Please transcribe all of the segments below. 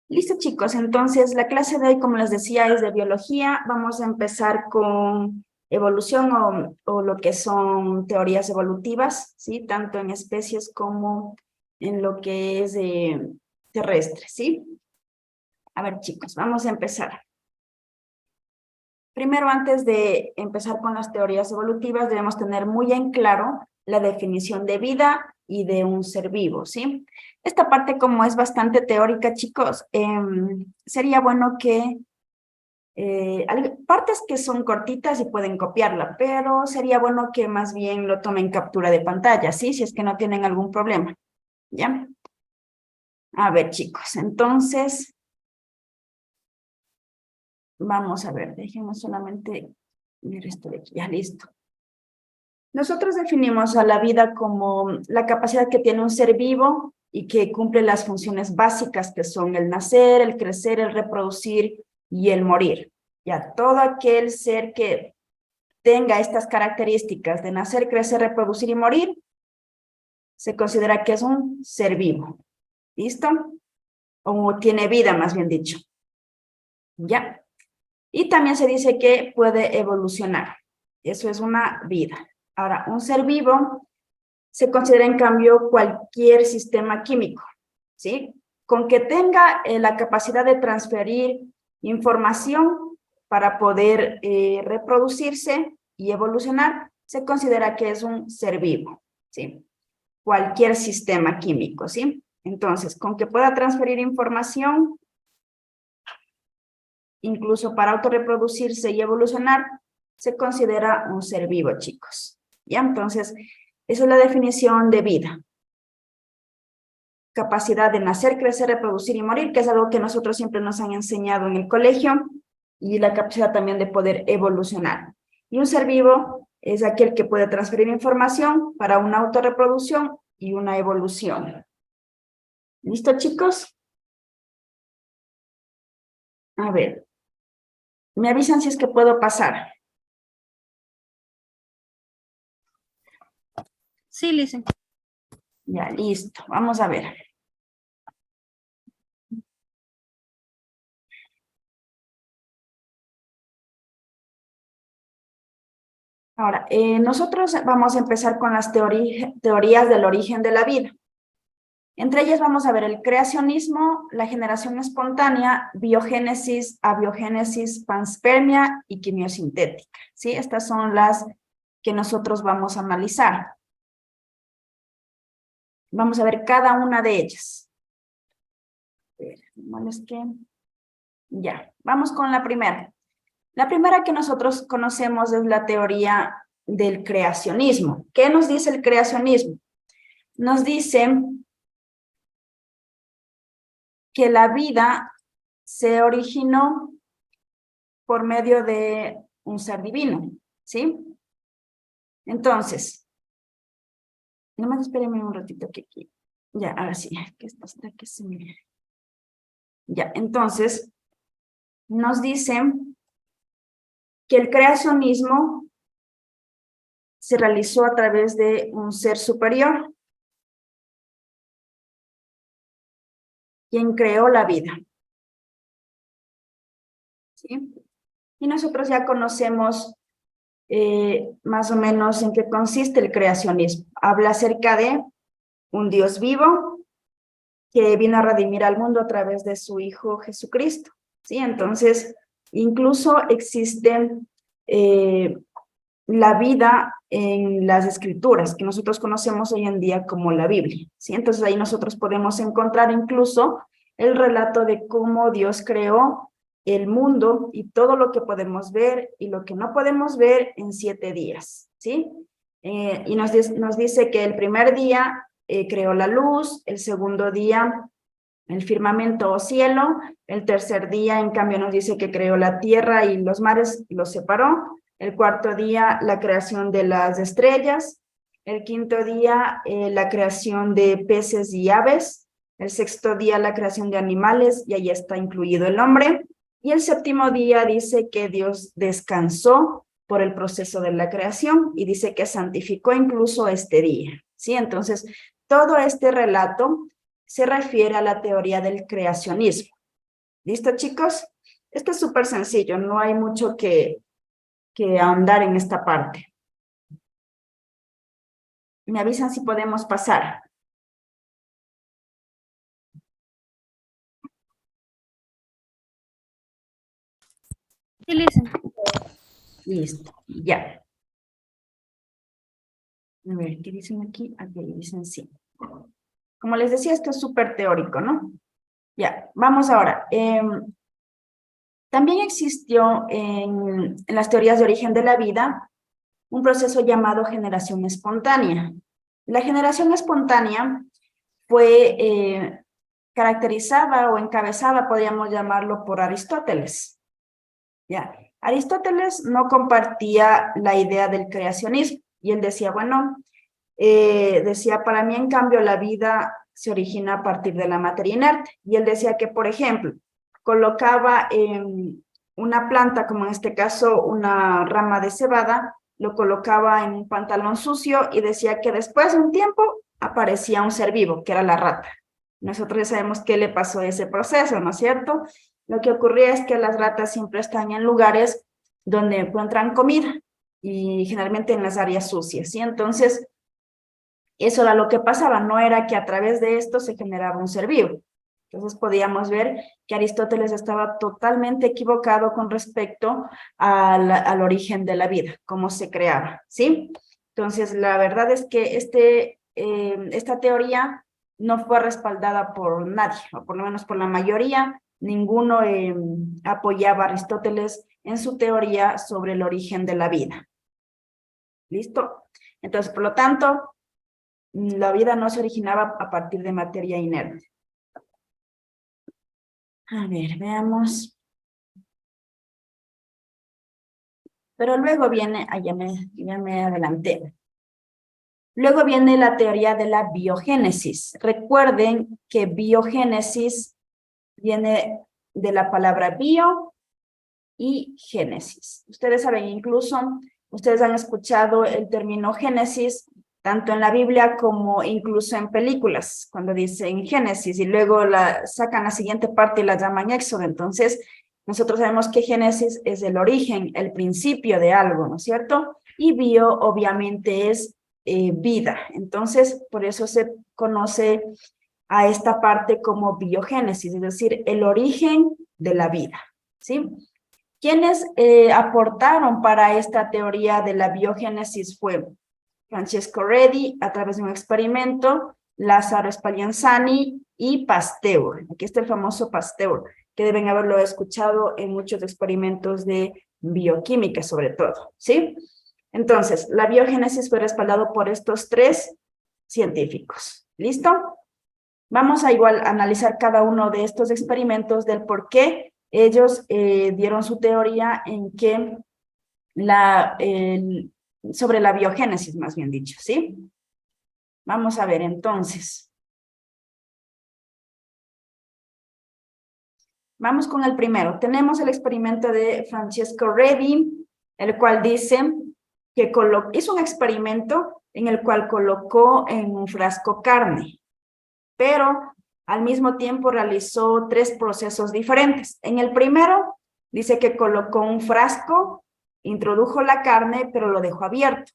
Listo, chicos. Entonces, la clase de hoy, como les decía, es de biología. Vamos a empezar con evolución o lo que son teorías evolutivas, ¿sí? Tanto en especies como en lo que es terrestre, ¿sí? A ver, chicos, vamos a empezar. Primero, antes de empezar con las teorías evolutivas, debemos tener muy en claro la definición de vida y de un ser vivo, ¿sí? Esta parte, como es bastante teórica, chicos, sería bueno que hay partes que son cortitas y pueden copiarla, pero sería bueno que más bien lo tomen captura de pantalla, ¿sí? Si es que no tienen algún problema, ¿ya? A ver, chicos, entonces, vamos a ver, déjenme solamente ver esto de aquí, ya listo. Nosotros definimos a la vida como la capacidad que tiene un ser vivo y que cumple las funciones básicas que son el nacer, el crecer, el reproducir y el morir. Ya, todo aquel ser que tenga estas características de nacer, crecer, reproducir y morir, se considera que es un ser vivo. ¿Listo? O tiene vida, más bien dicho. ¿Ya? Y también se dice que puede evolucionar. Eso es una vida. Ahora, un ser vivo se considera en cambio cualquier sistema químico, ¿sí? Con que tenga la capacidad de transferir información para poder reproducirse y evolucionar, se considera que es un ser vivo, ¿sí? Cualquier sistema químico, ¿sí? Entonces, con que pueda transferir información, incluso para autorreproducirse y evolucionar, se considera un ser vivo, chicos. ¿Ya? Entonces, esa es la definición de vida. Capacidad de nacer, crecer, reproducir y morir, que es algo que nosotros siempre nos han enseñado en el colegio, y la capacidad también de poder evolucionar. Y un ser vivo es aquel que puede transferir información para una autorreproducción y una evolución. ¿Listo, chicos? A ver, me avisan si es que puedo pasar. Sí, Lice. Ya, listo. Vamos a ver. Ahora, nosotros vamos a empezar con las teorías del origen de la vida. Entre ellas vamos a ver el creacionismo, la generación espontánea, biogénesis, abiogénesis, panspermia y quimiosintética, ¿sí? Estas son las que nosotros vamos a analizar. Vamos a ver cada una de ellas. A ver, es que... Ya, vamos con la primera. La primera que nosotros conocemos es la teoría del creacionismo. ¿Qué nos dice el creacionismo? Nos dice que la vida se originó por medio de un ser divino, ¿sí? Entonces, nomás espérenme un ratito que aquí, ya, ahora sí, que esto hasta que se me... Ya, entonces, nos dicen que el creacionismo se realizó a través de un ser superior, quien creó la vida, ¿sí? Y nosotros ya conocemos más o menos en qué consiste el creacionismo. Habla acerca de un Dios vivo que vino a redimir al mundo a través de su Hijo Jesucristo, ¿sí? Entonces, incluso existe la vida en las escrituras, que nosotros conocemos hoy en día como la Biblia, ¿sí? Entonces ahí nosotros podemos encontrar incluso el relato de cómo Dios creó el mundo y todo lo que podemos ver y lo que no podemos ver en 7 días, ¿sí? Y nos dice que el primer día creó la luz, el segundo día el firmamento o cielo, el tercer día en cambio nos dice que creó la tierra y los mares los separó, el cuarto día la creación de las estrellas, el quinto día la creación de peces y aves, el sexto día la creación de animales y ahí está incluido el hombre, y el séptimo día dice que Dios descansó por el proceso de la creación y dice que santificó incluso este día, ¿sí? Entonces, todo este relato se refiere a la teoría del creacionismo. ¿Listo, chicos? Esto es súper sencillo, no hay mucho que ahondar en esta parte. Me avisan si podemos pasar. Listo, ya. A ver, ¿qué dicen aquí? Aquí dicen sí. Como les decía, esto es súper teórico, ¿no? Ya, vamos ahora. También existió en las teorías de origen de la vida un proceso llamado generación espontánea. La generación espontánea fue caracterizada o encabezada, podríamos llamarlo, por Aristóteles. ¿Ya? Aristóteles no compartía la idea del creacionismo y él decía, bueno, decía, para mí en cambio la vida se origina a partir de la materia inerte. Y él decía que, por ejemplo, colocaba una planta, como en este caso una rama de cebada, lo colocaba en un pantalón sucio y decía que después de un tiempo aparecía un ser vivo, que era la rata. Nosotros ya sabemos qué le pasó a ese proceso, ¿no es cierto? Lo que ocurría es que las ratas siempre están en lugares donde encuentran comida y generalmente en las áreas sucias, ¿sí? Entonces, eso era lo que pasaba, no era que a través de esto se generaba un ser vivo. Entonces podíamos ver que Aristóteles estaba totalmente equivocado con respecto al origen de la vida, cómo se creaba, ¿sí? Entonces la verdad es que esta teoría no fue respaldada por nadie, o por lo menos por la mayoría. Ninguno apoyaba a Aristóteles en su teoría sobre el origen de la vida. ¿Listo? Entonces, por lo tanto, la vida no se originaba a partir de materia inerte. A ver, veamos. Pero luego viene, ya me adelanté. Luego viene la teoría de la biogénesis. Recuerden que biogénesis viene de la palabra bio y génesis. Ustedes saben, incluso, ustedes han escuchado el término génesis tanto en la Biblia como incluso en películas, cuando dicen Génesis y luego sacan la siguiente parte y la llaman Éxodo. Entonces, nosotros sabemos que Génesis es el origen, el principio de algo, ¿no es cierto? Y bio, obviamente, es vida. Entonces, por eso se conoce a esta parte como biogénesis, es decir, el origen de la vida, ¿sí? ¿Quiénes aportaron para esta teoría de la biogénesis? Fue Francesco Redi a través de un experimento, Lázaro Spallanzani y Pasteur. Aquí está el famoso Pasteur, que deben haberlo escuchado en muchos experimentos de bioquímica sobre todo, ¿sí? Entonces, la biogénesis fue respaldado por estos tres científicos. ¿Listo? Vamos a igual analizar cada uno de estos experimentos del por qué ellos dieron su teoría en que sobre la biogénesis, más bien dicho, ¿sí? Vamos a ver entonces. Vamos con el primero. Tenemos el experimento de Francesco Redi, el cual dice que hizo un experimento en el cual colocó en un frasco carne, pero al mismo tiempo realizó tres procesos diferentes. En el primero, dice que colocó un frasco, introdujo la carne, pero lo dejó abierto.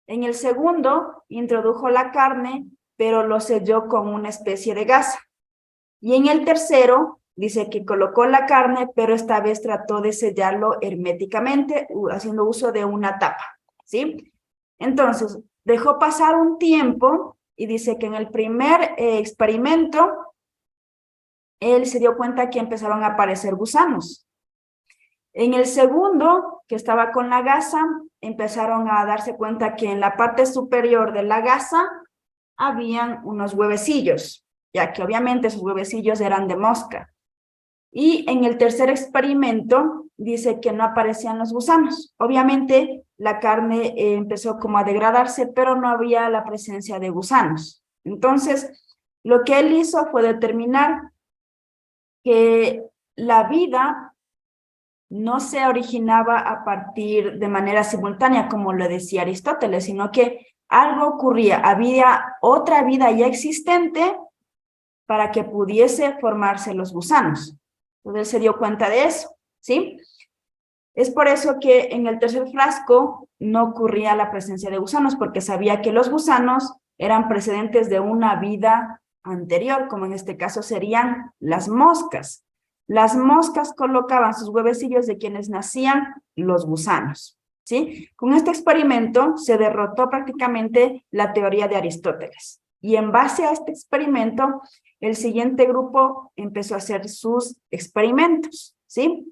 En el segundo, introdujo la carne, pero lo selló con una especie de gasa. Y en el tercero, dice que colocó la carne, pero esta vez trató de sellarlo herméticamente, haciendo uso de una tapa, ¿sí? Entonces, dejó pasar un tiempo y dice que en el primer experimento, él se dio cuenta que empezaron a aparecer gusanos. En el segundo, que estaba con la gasa, empezaron a darse cuenta que en la parte superior de la gasa habían unos huevecillos, ya que obviamente esos huevecillos eran de mosca. Y en el tercer experimento dice que no aparecían los gusanos. Obviamente la carne empezó como a degradarse, pero no había la presencia de gusanos. Entonces, lo que él hizo fue determinar que la vida no se originaba a partir de manera simultánea, como lo decía Aristóteles, sino que algo ocurría, había otra vida ya existente para que pudiese formarse los gusanos. Entonces él se dio cuenta de eso, ¿sí? Es por eso que en el tercer frasco no ocurría la presencia de gusanos, porque sabía que los gusanos eran precedentes de una vida anterior, como en este caso serían las moscas. Las moscas colocaban sus huevecillos de quienes nacían los gusanos, ¿sí? Con este experimento se derrotó prácticamente la teoría de Aristóteles. Y en base a este experimento, el siguiente grupo empezó a hacer sus experimentos, ¿sí?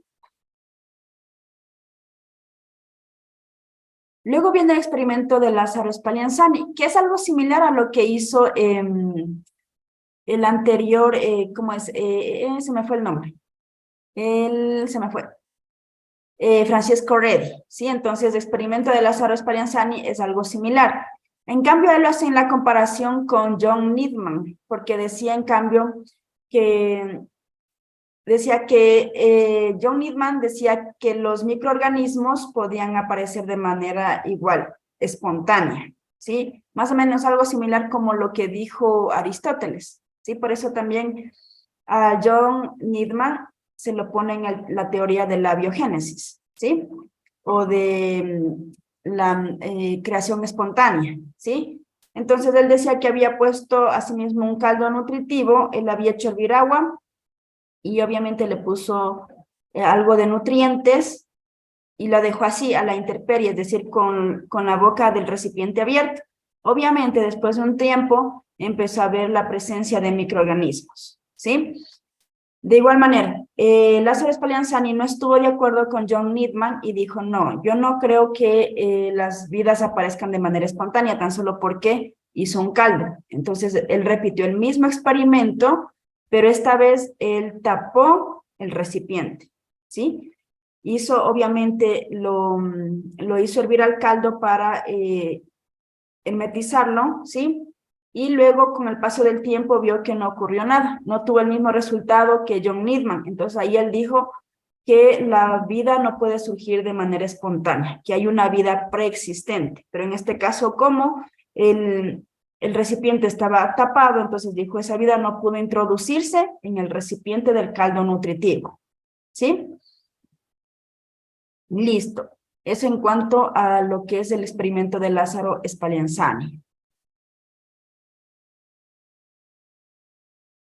Luego viene el experimento de Lázaro Spallanzani, que es algo similar a lo que hizo el anterior, ¿cómo es? Se me fue el nombre. Se me fue. Francesco Redi, ¿sí? Entonces, el experimento de Lázaro Spallanzani es algo similar. En cambio, él lo hace en la comparación con John Needham, porque decía, en cambio, que John Needham decía que los microorganismos podían aparecer de manera igual, espontánea, ¿sí? Más o menos algo similar como lo que dijo Aristóteles, ¿sí? Por eso también a John Needham se lo pone en la teoría de la biogénesis, ¿sí? O de la creación espontánea, ¿sí? Entonces él decía que había puesto asimismo un caldo nutritivo, él había hecho hervir agua, y obviamente le puso algo de nutrientes y la dejó así a la intemperie, es decir, con la boca del recipiente abierta. Obviamente, después de un tiempo, empezó a ver la presencia de microorganismos, ¿sí? De igual manera, Lázaro Spallanzani no estuvo de acuerdo con John Needham y dijo, no, yo no creo que las vidas aparezcan de manera espontánea, tan solo porque hizo un caldo. Entonces, él repitió el mismo experimento, pero esta vez él tapó el recipiente, ¿sí? Obviamente, lo hizo hervir al caldo para hermetizarlo, ¿sí? Y luego, con el paso del tiempo, vio que no ocurrió nada, no tuvo el mismo resultado que John Needham. Entonces, ahí él dijo que la vida no puede surgir de manera espontánea, que hay una vida preexistente. Pero en este caso, como el recipiente estaba tapado, entonces dijo, esa vida no pudo introducirse en el recipiente del caldo nutritivo, ¿sí? Listo. Eso en cuanto a lo que es el experimento de Lázaro Spallanzani.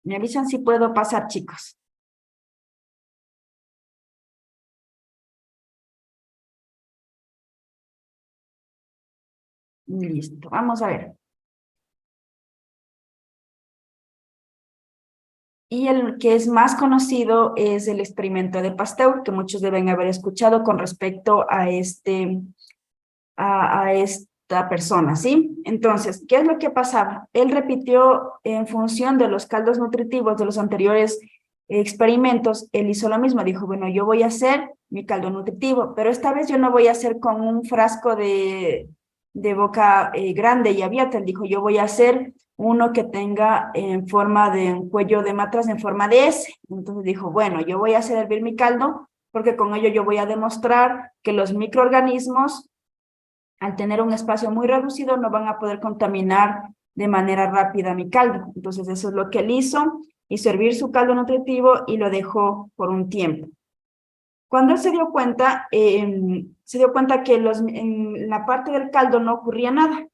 Me avisan si puedo pasar, chicos. Listo, vamos a ver. Y el que es más conocido es el experimento de Pasteur, que muchos deben haber escuchado con respecto a esta persona, ¿sí? Entonces, ¿qué es lo que pasaba? Él repitió en función de los caldos nutritivos de los anteriores experimentos, él hizo lo mismo, dijo, bueno, yo voy a hacer mi caldo nutritivo, pero esta vez yo no voy a hacer con un frasco de boca grande y abierta, él dijo, yo voy a hacer uno que tenga en forma de un cuello de matraz en forma de S. Entonces dijo, bueno, yo voy a hacer hervir mi caldo porque con ello yo voy a demostrar que los microorganismos, al tener un espacio muy reducido, no van a poder contaminar de manera rápida mi caldo. Entonces eso es lo que él hizo hervir su caldo nutritivo y lo dejó por un tiempo. Cuando él se dio cuenta que en la parte del caldo no ocurría nada,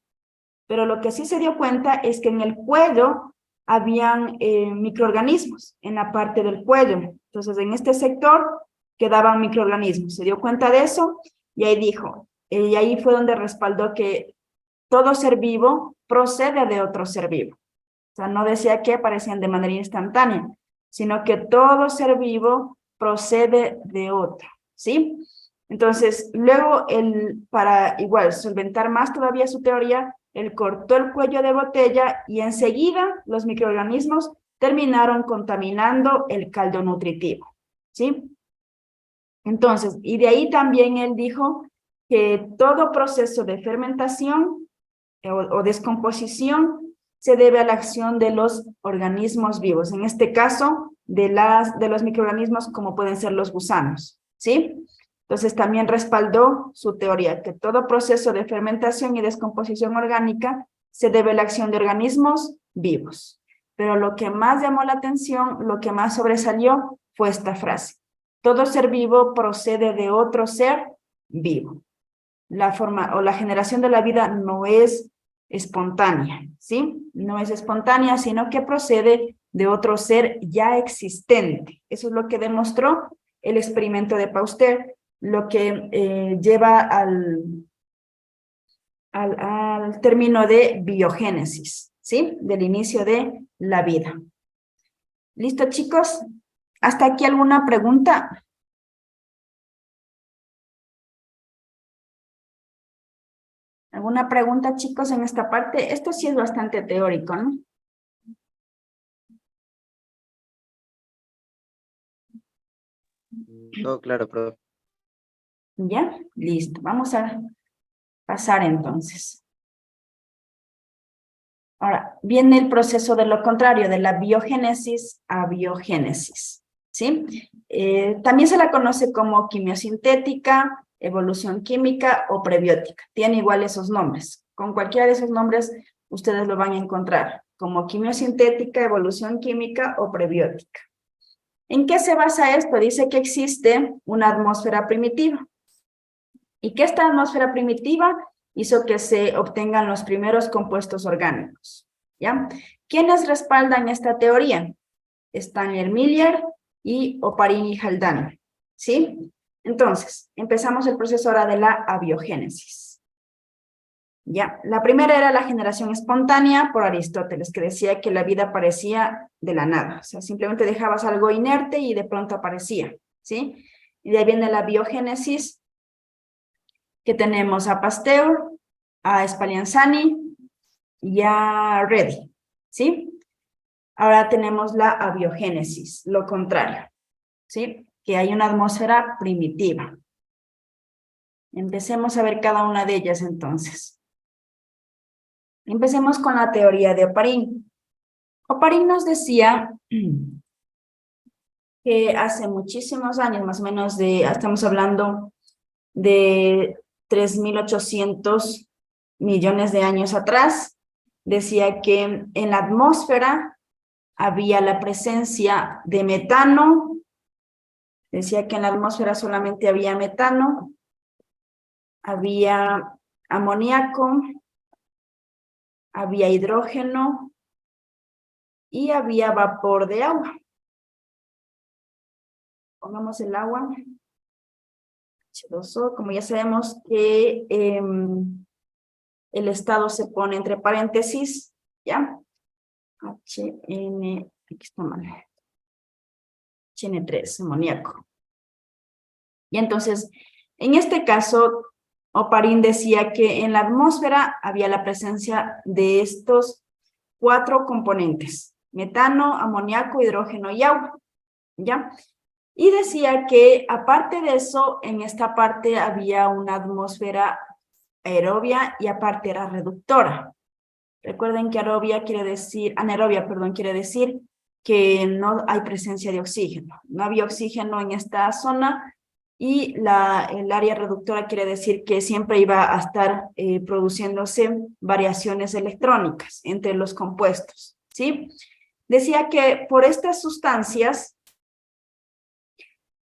pero lo que sí se dio cuenta es que en el cuello habían microorganismos, en la parte del cuello. Entonces, en este sector quedaban microorganismos. Se dio cuenta de eso y ahí dijo, y ahí fue donde respaldó que todo ser vivo procede de otro ser vivo. O sea, no decía que aparecían de manera instantánea, sino que todo ser vivo procede de otro, ¿sí? Entonces, luego, para igual solventar más todavía su teoría, él cortó el cuello de botella y enseguida los microorganismos terminaron contaminando el caldo nutritivo, ¿sí? Entonces, y de ahí también él dijo que todo proceso de fermentación o descomposición se debe a la acción de los organismos vivos, en este caso de los microorganismos como pueden ser los gusanos, ¿sí? Entonces también respaldó su teoría que todo proceso de fermentación y descomposición orgánica se debe a la acción de organismos vivos. Pero lo que más llamó la atención, lo que más sobresalió fue esta frase. Todo ser vivo procede de otro ser vivo. La forma o la generación de la vida no es espontánea, ¿sí? No es espontánea, sino que procede de otro ser ya existente. Eso es lo que demostró el experimento de Pasteur, lo que lleva al término de biogénesis, ¿sí? Del inicio de la vida. ¿Listo, chicos? ¿Hasta aquí alguna pregunta? ¿Alguna pregunta, chicos, en esta parte? Esto sí es bastante teórico, ¿no? Todo claro, profe. ¿Ya? Listo. Vamos a pasar entonces. Ahora, viene el proceso de lo contrario, de la biogénesis a biogénesis, ¿sí? También se la conoce como quimiosintética, evolución química o prebiótica. Tiene igual esos nombres. Con cualquiera de esos nombres ustedes lo van a encontrar, como quimiosintética, evolución química o prebiótica. ¿En qué se basa esto? Dice que existe una atmósfera primitiva y que esta atmósfera primitiva hizo que se obtengan los primeros compuestos orgánicos, ¿ya? ¿Quiénes respaldan esta teoría? Stanier Miller y Oparin y Haldane, ¿sí? Entonces, empezamos el proceso ahora de la abiogénesis. Ya, la primera era la generación espontánea por Aristóteles, que decía que la vida aparecía de la nada, o sea, simplemente dejabas algo inerte y de pronto aparecía, ¿sí? Y de ahí viene la biogénesis, que tenemos a Pasteur, a Spallanzani y a Redi, ¿sí? Ahora tenemos la abiogénesis, lo contrario, ¿sí? Que hay una atmósfera primitiva. Empecemos a ver cada una de ellas entonces. Empecemos con la teoría de Oparin. Oparin nos decía que hace muchísimos años, más o menos estamos hablando de 3.800 millones de años atrás, decía que en la atmósfera había la presencia de metano, decía que en la atmósfera solamente había metano, había amoníaco, había hidrógeno y había vapor de agua. Pongamos el agua, H2O, como ya sabemos que el estado se pone entre paréntesis, ¿ya? HN, aquí está mal, HN3, amoníaco. Y entonces, en este caso, Oparin decía que en la atmósfera había la presencia de estos 4 componentes: metano, amoníaco, hidrógeno y agua, ¿ya? Y decía que aparte de eso, en esta parte había una atmósfera aerobia y aparte era reductora. Recuerden que anaerobia, perdón, quiere decir que no hay presencia de oxígeno. No había oxígeno en esta zona y el área reductora quiere decir que siempre iba a estar produciéndose variaciones electrónicas entre los compuestos, ¿sí? Decía que por estas sustancias,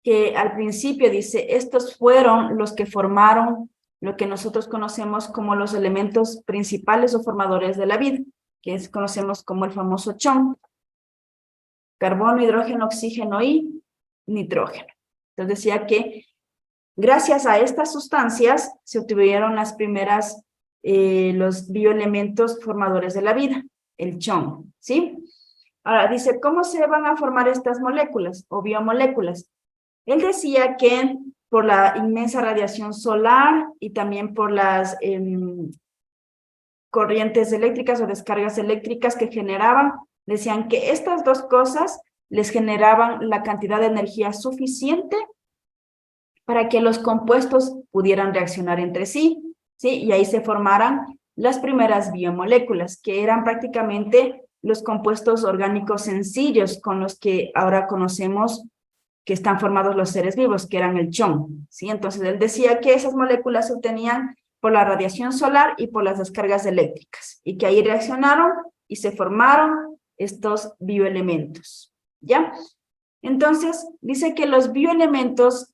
que al principio dice, estos fueron los que formaron lo que nosotros conocemos como los elementos principales o formadores de la vida, conocemos como el famoso CHON: carbono, hidrógeno, oxígeno y nitrógeno. Entonces decía que gracias a estas sustancias se obtuvieron las primeras, los bioelementos formadores de la vida, el CHON, ¿sí? Ahora dice, ¿cómo se van a formar estas moléculas o biomoléculas? Él decía que por la inmensa radiación solar y también por las corrientes eléctricas o descargas eléctricas que generaban, decían que estas dos cosas les generaban la cantidad de energía suficiente para que los compuestos pudieran reaccionar entre sí, ¿sí? Y ahí se formaran las primeras biomoléculas, que eran prácticamente los compuestos orgánicos sencillos con los que ahora conocemos que están formados los seres vivos, que eran el CHON, ¿sí? Entonces él decía que esas moléculas se obtenían por la radiación solar y por las descargas eléctricas, y que ahí reaccionaron y se formaron estos bioelementos, ¿ya? Entonces, dice que los bioelementos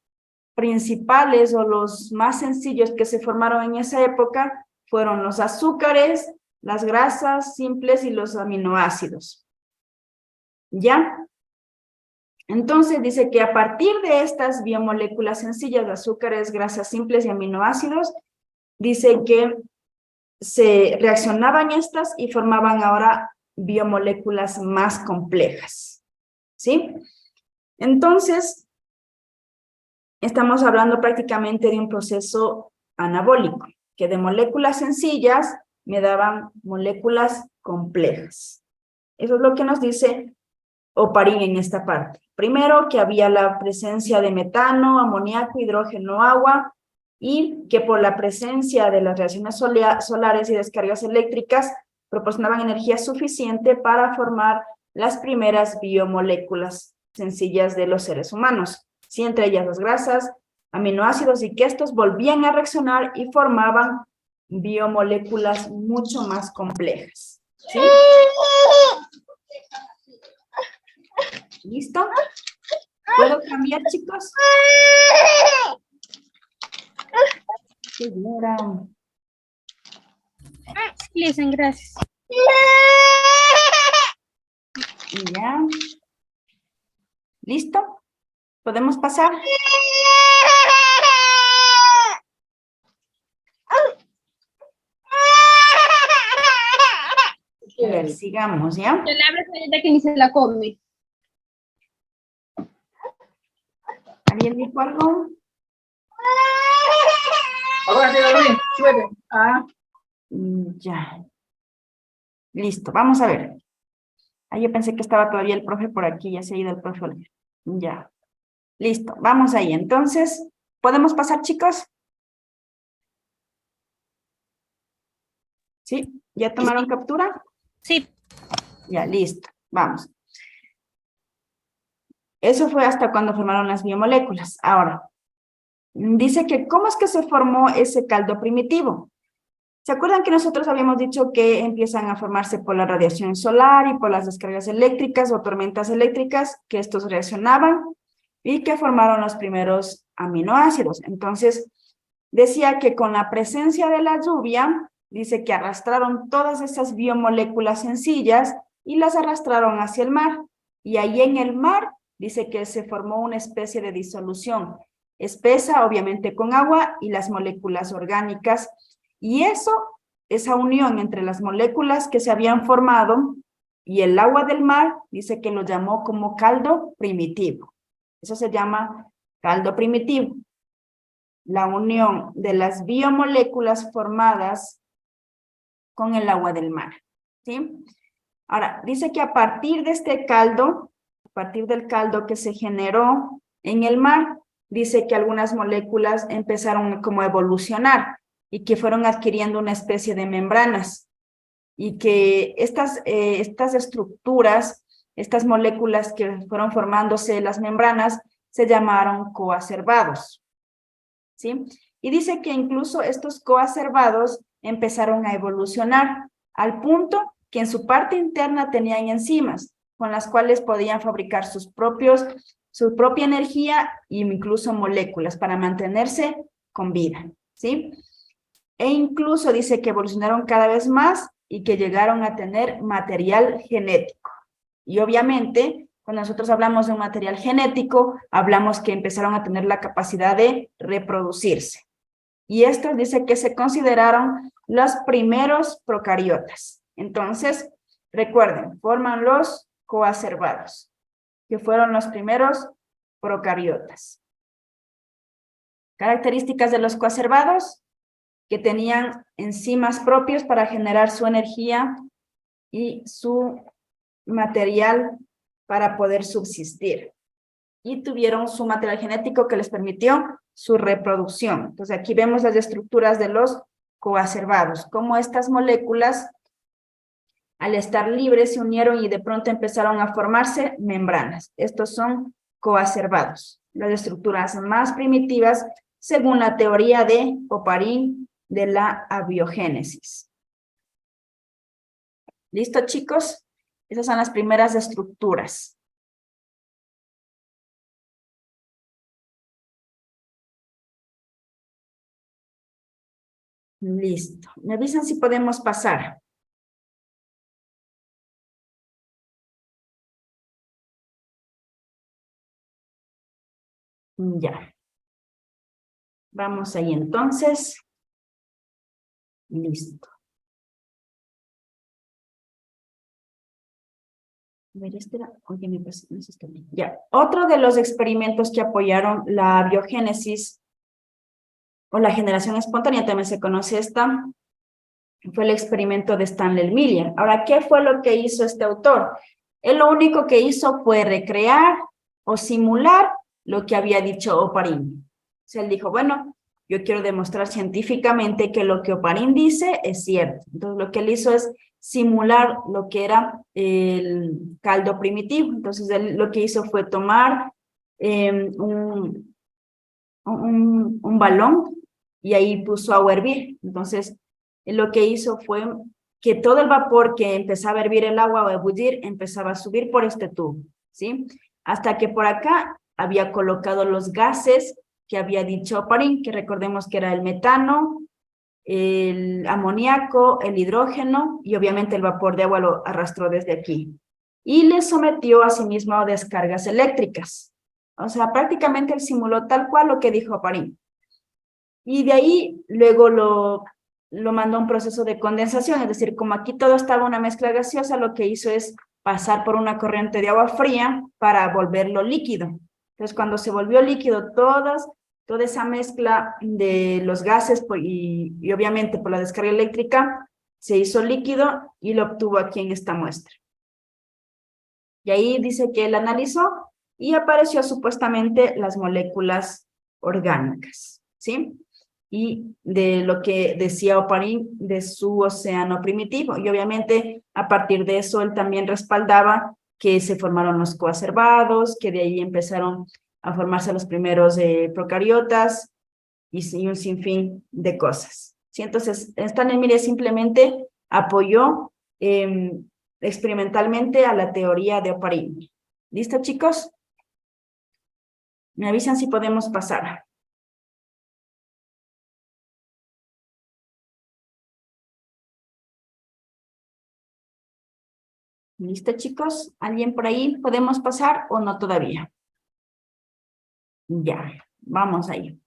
principales o los más sencillos que se formaron en esa época fueron los azúcares, las grasas simples y los aminoácidos. ¿Ya? Entonces dice que a partir de estas biomoléculas sencillas de azúcares, grasas simples y aminoácidos, dice que se reaccionaban estas y formaban ahora biomoléculas más complejas. ¿Sí? Entonces, estamos hablando prácticamente de un proceso anabólico, que de moléculas sencillas me daban moléculas complejas. Eso es lo que nos dice Oparin en esta parte. Primero, que había la presencia de metano, amoníaco, hidrógeno, agua, y que por la presencia de las reacciones solares y descargas eléctricas proporcionaban energía suficiente para formar las primeras biomoléculas sencillas de los seres humanos, ¿sí? Entre ellas las grasas, aminoácidos, y que estos volvían a reaccionar y formaban biomoléculas mucho más complejas, ¿sí? ¿Listo? ¿Puedo cambiar, chicos? Señora. Listen, gracias. Ya. ¿Listo? ¿Podemos pasar? A ver, sigamos, ¿ya? Yo le hablo a que ni se la come. ¿Alguien dijo algo? Ahora sí, Gabriel, súbete. Ah, Ya. Listo, vamos a ver. Ah, yo pensé que estaba todavía el profe por aquí, ya se ha ido el profe Oliver. Ya. Listo, vamos ahí. Entonces, ¿podemos pasar, chicos? ¿Sí? ¿Ya tomaron captura? Sí. Ya, listo. Vamos. Eso fue hasta cuando formaron las biomoléculas. Ahora, dice que ¿cómo es que se formó ese caldo primitivo? ¿Se acuerdan que nosotros habíamos dicho que empiezan a formarse por la radiación solar y por las descargas eléctricas o tormentas eléctricas, que estos reaccionaban y que formaron los primeros aminoácidos? Entonces, decía que con la presencia de la lluvia, dice que arrastraron todas esas biomoléculas sencillas y las arrastraron hacia el mar. Y ahí en el mar, dice que se formó una especie de disolución espesa, obviamente con agua, y las moléculas orgánicas. Y eso, esa unión entre las moléculas que se habían formado y el agua del mar, dice que lo llamó como caldo primitivo. Eso se llama caldo primitivo. La unión de las biomoléculas formadas con el agua del mar, ¿sí? Ahora, dice que a partir de este caldo, a partir del caldo que se generó en el mar, dice que algunas moléculas empezaron como a evolucionar y que fueron adquiriendo una especie de membranas y que estas estructuras, estas moléculas que fueron formándose las membranas, se llamaron coacervados, ¿sí? Y dice que incluso estos coacervados empezaron a evolucionar al punto que en su parte interna tenían enzimas con las cuales podían fabricar su propia energía e incluso moléculas para mantenerse con vida, ¿sí? E incluso dice que evolucionaron cada vez más y que llegaron a tener material genético. Y obviamente, cuando nosotros hablamos de un material genético, hablamos que empezaron a tener la capacidad de reproducirse. Y estos dice que se consideraron los primeros procariotas. Entonces, recuerden, forman los coacervados, que fueron los primeros procariotas. Características de los coacervados, que tenían enzimas propios para generar su energía y su material para poder subsistir. Y tuvieron su material genético que les permitió su reproducción. Entonces aquí vemos las estructuras de los coacervados, cómo estas moléculas al estar libres se unieron y de pronto empezaron a formarse membranas. Estos son coacervados, las estructuras más primitivas según la teoría de Oparin de la abiogénesis. ¿Listo, chicos? Esas son las primeras estructuras. Listo. Me avisan si podemos pasar. Ya. Vamos ahí entonces. Listo. A ver, oye, me pasé, no sé si está bien. Ya. Otro de los experimentos que apoyaron la biogénesis o la generación espontánea, también se conoce esta, fue el experimento de Stanley Miller. Ahora, ¿qué fue lo que hizo este autor? Él lo único que hizo fue recrear o simular lo que había dicho Oparin. O sea, él dijo, bueno, yo quiero demostrar científicamente que lo que Oparin dice es cierto. Entonces, lo que él hizo es simular lo que era el caldo primitivo. Entonces, él lo que hizo fue tomar un balón y ahí puso agua a hervir. Entonces, lo que hizo fue que todo el vapor que empezaba a hervir el agua o a ebullir empezaba a subir por este tubo, ¿sí? Hasta que por acá había colocado los gases que había dicho Oparin, que recordemos que era el metano, el amoníaco, el hidrógeno y obviamente el vapor de agua lo arrastró desde aquí. Y le sometió a sí mismo a descargas eléctricas. O sea, prácticamente él simuló tal cual lo que dijo Oparin. Y de ahí luego lo mandó a un proceso de condensación, es decir, como aquí todo estaba una mezcla gaseosa, lo que hizo es pasar por una corriente de agua fría para volverlo líquido. Entonces, cuando se volvió líquido, toda esa mezcla de los gases y obviamente por la descarga eléctrica, se hizo líquido y lo obtuvo aquí en esta muestra. Y ahí dice que él analizó y apareció supuestamente las moléculas orgánicas, ¿sí? Y de lo que decía Oparin de su océano primitivo. Y obviamente a partir de eso él también respaldaba que se formaron los coacervados, que de ahí empezaron a formarse los primeros procariotas y un sinfín de cosas. ¿Sí? Entonces, Stanley Miller simplemente apoyó experimentalmente a la teoría de Oparin. ¿Listo, chicos? Me avisan si podemos pasar. ¿Listo, chicos? ¿Alguien por ahí? ¿Podemos pasar o no todavía? Ya, vamos ahí.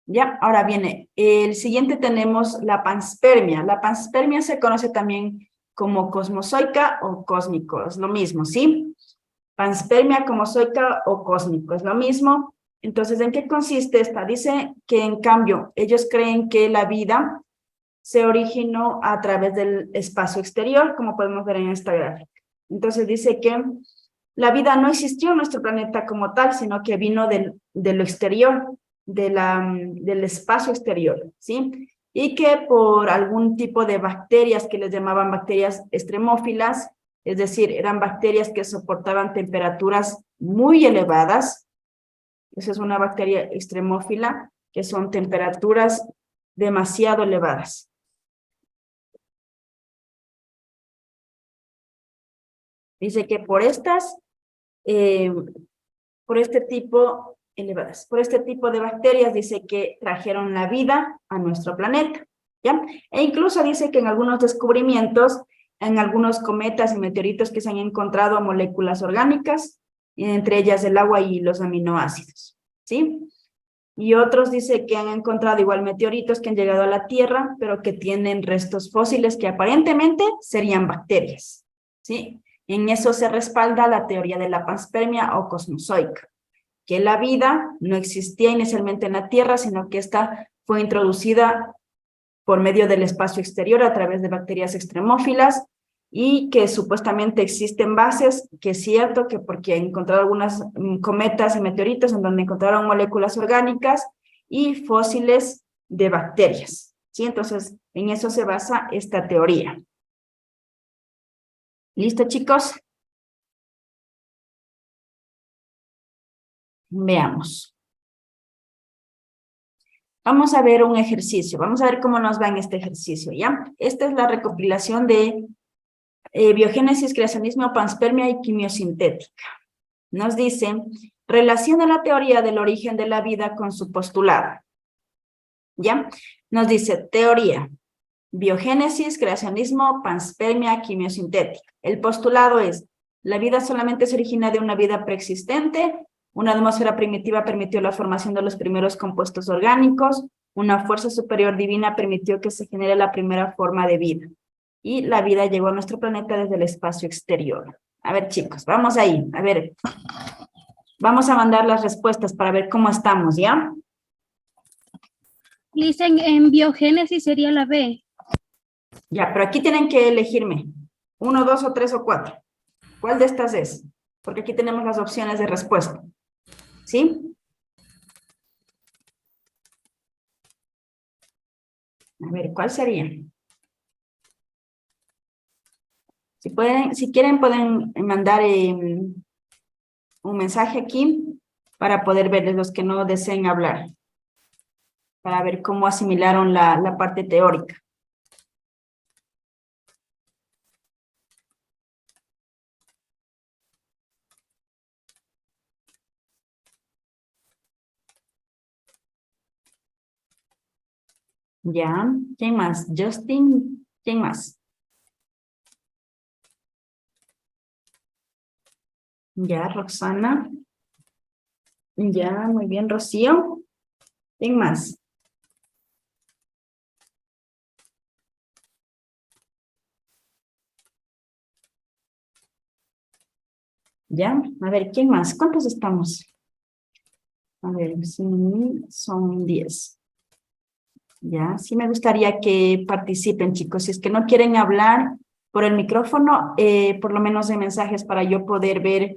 Ya, ahora viene, el siguiente tenemos la panspermia. La panspermia se conoce también como cosmozoica o cósmico, es lo mismo, ¿sí? Panspermia, cosmozoica o cósmico, es lo mismo. Entonces, ¿en qué consiste esta? Dice que en cambio, ellos creen que la vida se originó a través del espacio exterior, como podemos ver en esta gráfica. Entonces dice que la vida no existió en nuestro planeta como tal, sino que vino de lo exterior, del espacio exterior, ¿sí? Y que por algún tipo de bacterias que les llamaban bacterias extremófilas, es decir, eran bacterias que soportaban temperaturas muy elevadas. Esa es una bacteria extremófila, que son temperaturas demasiado elevadas. Dice que por este tipo elevadas, por este tipo de bacterias, dice que trajeron la vida a nuestro planeta, ¿ya? E incluso dice que en algunos descubrimientos, en algunos cometas y meteoritos que se han encontrado moléculas orgánicas, entre ellas el agua y los aminoácidos, ¿sí? Y otros dice que han encontrado igual meteoritos que han llegado a la Tierra, pero que tienen restos fósiles que aparentemente serían bacterias, ¿sí? En eso se respalda la teoría de la panspermia o cosmozoica, que la vida no existía inicialmente en la Tierra, sino que esta fue introducida por medio del espacio exterior a través de bacterias extremófilas y que supuestamente existen bases, que es cierto que porque han encontrado algunas cometas y meteoritos en donde encontraron moléculas orgánicas y fósiles de bacterias, ¿sí? Entonces, en eso se basa esta teoría. ¿Listo, chicos? Veamos. Vamos a ver un ejercicio. Vamos a ver cómo nos va en este ejercicio, ¿ya? Esta es la recopilación de biogénesis, creacionismo, panspermia y quimiosintética. Nos dice, relaciona la teoría del origen de la vida con su postulado. ¿Ya? Nos dice teoría, biogénesis, creacionismo, panspermia, quimiosintética. El postulado es, la vida solamente se origina de una vida preexistente, una atmósfera primitiva permitió la formación de los primeros compuestos orgánicos, una fuerza superior divina permitió que se genere la primera forma de vida. Y la vida llegó a nuestro planeta desde el espacio exterior. A ver, chicos, vamos ahí. A ver, vamos a mandar las respuestas para ver cómo estamos, ¿ya? Dicen en biogénesis sería la B. Ya, pero aquí tienen que elegirme. 1, 2 o 3 o 4. ¿Cuál de estas es? Porque aquí tenemos las opciones de respuesta. ¿Sí? A ver, ¿cuál sería? Si pueden, si quieren, pueden mandar un mensaje aquí para poder verles los que no deseen hablar. Para ver cómo asimilaron la parte teórica. Ya, ¿quién más? Justin, ¿quién más? Ya, Roxana. Ya, muy bien, Rocío. ¿Quién más? Ya, a ver, ¿quién más? ¿Cuántos estamos? A ver, son 10. Ya, sí me gustaría que participen, chicos. Si es que no quieren hablar por el micrófono, por lo menos de mensajes para yo poder ver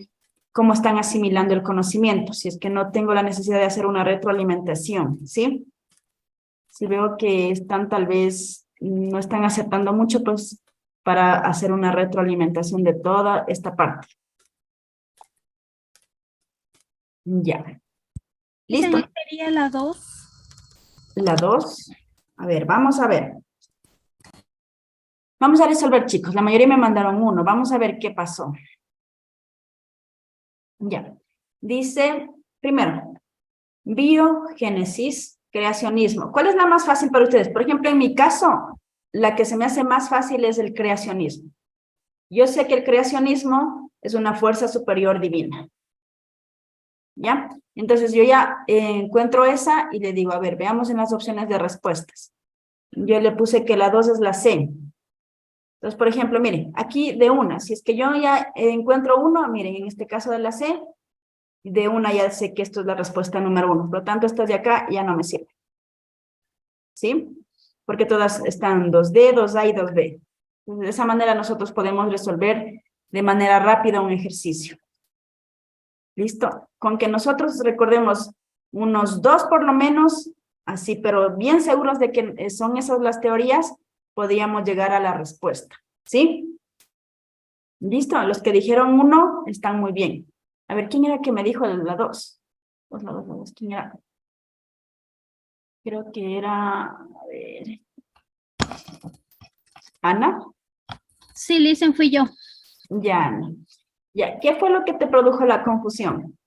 cómo están asimilando el conocimiento. Si es que no tengo la necesidad de hacer una retroalimentación, ¿sí? Si veo que están tal vez, no están aceptando mucho, pues para hacer una retroalimentación de toda esta parte. Ya. ¿Listo? Dicen sería la 2. La 2. A ver, vamos a ver. Vamos a resolver, chicos. La mayoría me mandaron 1. Vamos a ver qué pasó. Ya. Dice, primero, biogénesis, creacionismo. ¿Cuál es la más fácil para ustedes? Por ejemplo, en mi caso, la que se me hace más fácil es el creacionismo. Yo sé que el creacionismo es una fuerza superior divina. ¿Ya? Entonces yo ya encuentro esa y le digo, a ver, veamos en las opciones de respuestas. Yo le puse que la 2 es la C. Entonces, por ejemplo, miren, aquí de una, si es que yo ya encuentro uno, miren, en este caso de la C, de una ya sé que esto es la respuesta número 1. Por lo tanto, estas de acá ya no me sirven. ¿Sí? Porque todas están 2D, 2A y 2B. Entonces, de esa manera nosotros podemos resolver de manera rápida un ejercicio. ¿Listo? Con que nosotros recordemos unos 2 por lo menos, así, pero bien seguros de que son esas las teorías, podríamos llegar a la respuesta. ¿Sí? ¿Listo? Los que dijeron 1 están muy bien. A ver, ¿quién era que me dijo la 2? La 2, ¿quién era? Creo que era, a ver, Ana. Sí, dicen fui yo. Ya, Ana. Ya, ¿qué fue lo que te produjo la confusión?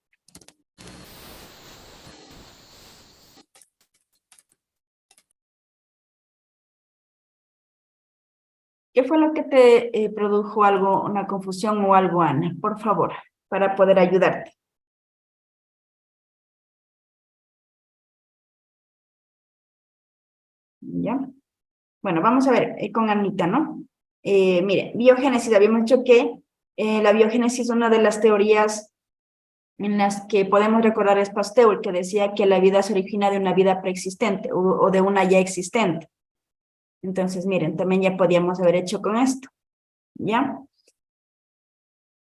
¿Qué fue lo que te produjo algo, una confusión o algo, Ana? Por favor, para poder ayudarte. ¿Ya? Bueno, vamos a ver con Anita, ¿no? Mire, biogénesis, habíamos dicho que la biogénesis es una de las teorías en las que podemos recordar es Pasteur, que decía que la vida se origina de una vida preexistente o de una ya existente. Entonces, miren, también ya podíamos haber hecho con esto, ¿ya?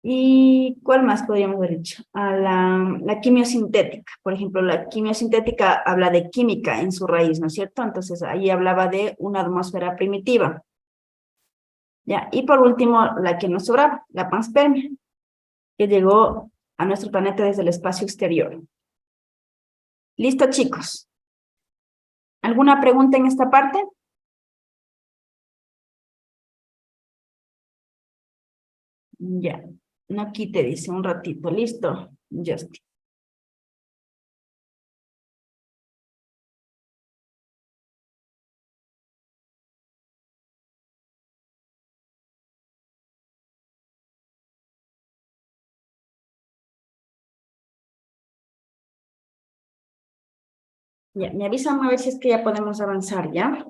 ¿Y cuál más podríamos haber hecho? A la quimiosintética. Por ejemplo, la quimiosintética habla de química en su raíz, ¿no es cierto? Entonces, ahí hablaba de una atmósfera primitiva. ¿Ya? Y por último, la que nos sobraba, la panspermia, que llegó a nuestro planeta desde el espacio exterior. ¿Listo, chicos? ¿Alguna pregunta en esta parte? Ya. No quite, dice un ratito. ¿Listo? Justin. Ya, me avisan a ver si es que ya podemos avanzar, ¿ya?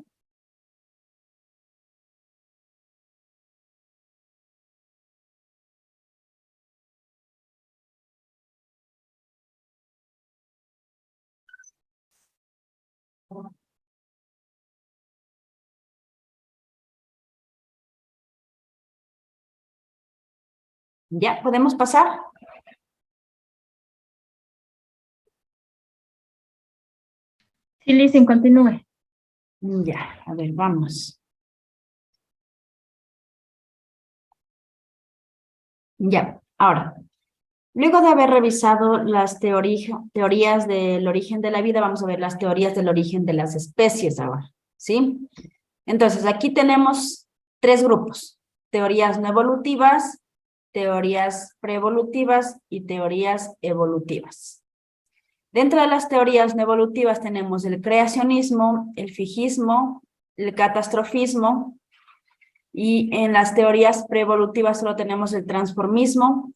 ¿Ya podemos pasar? Sí, listen, continúe. Ya, a ver, vamos. Ya, ahora, luego de haber revisado las teorías del origen de la vida, vamos a ver las teorías del origen de las especies ahora, ¿sí? Entonces, aquí tenemos tres grupos: teorías no evolutivas, teorías preevolutivas y teorías evolutivas. Dentro de las teorías no evolutivas tenemos el creacionismo, el fijismo, el catastrofismo, y en las teorías preevolutivas solo tenemos el transformismo,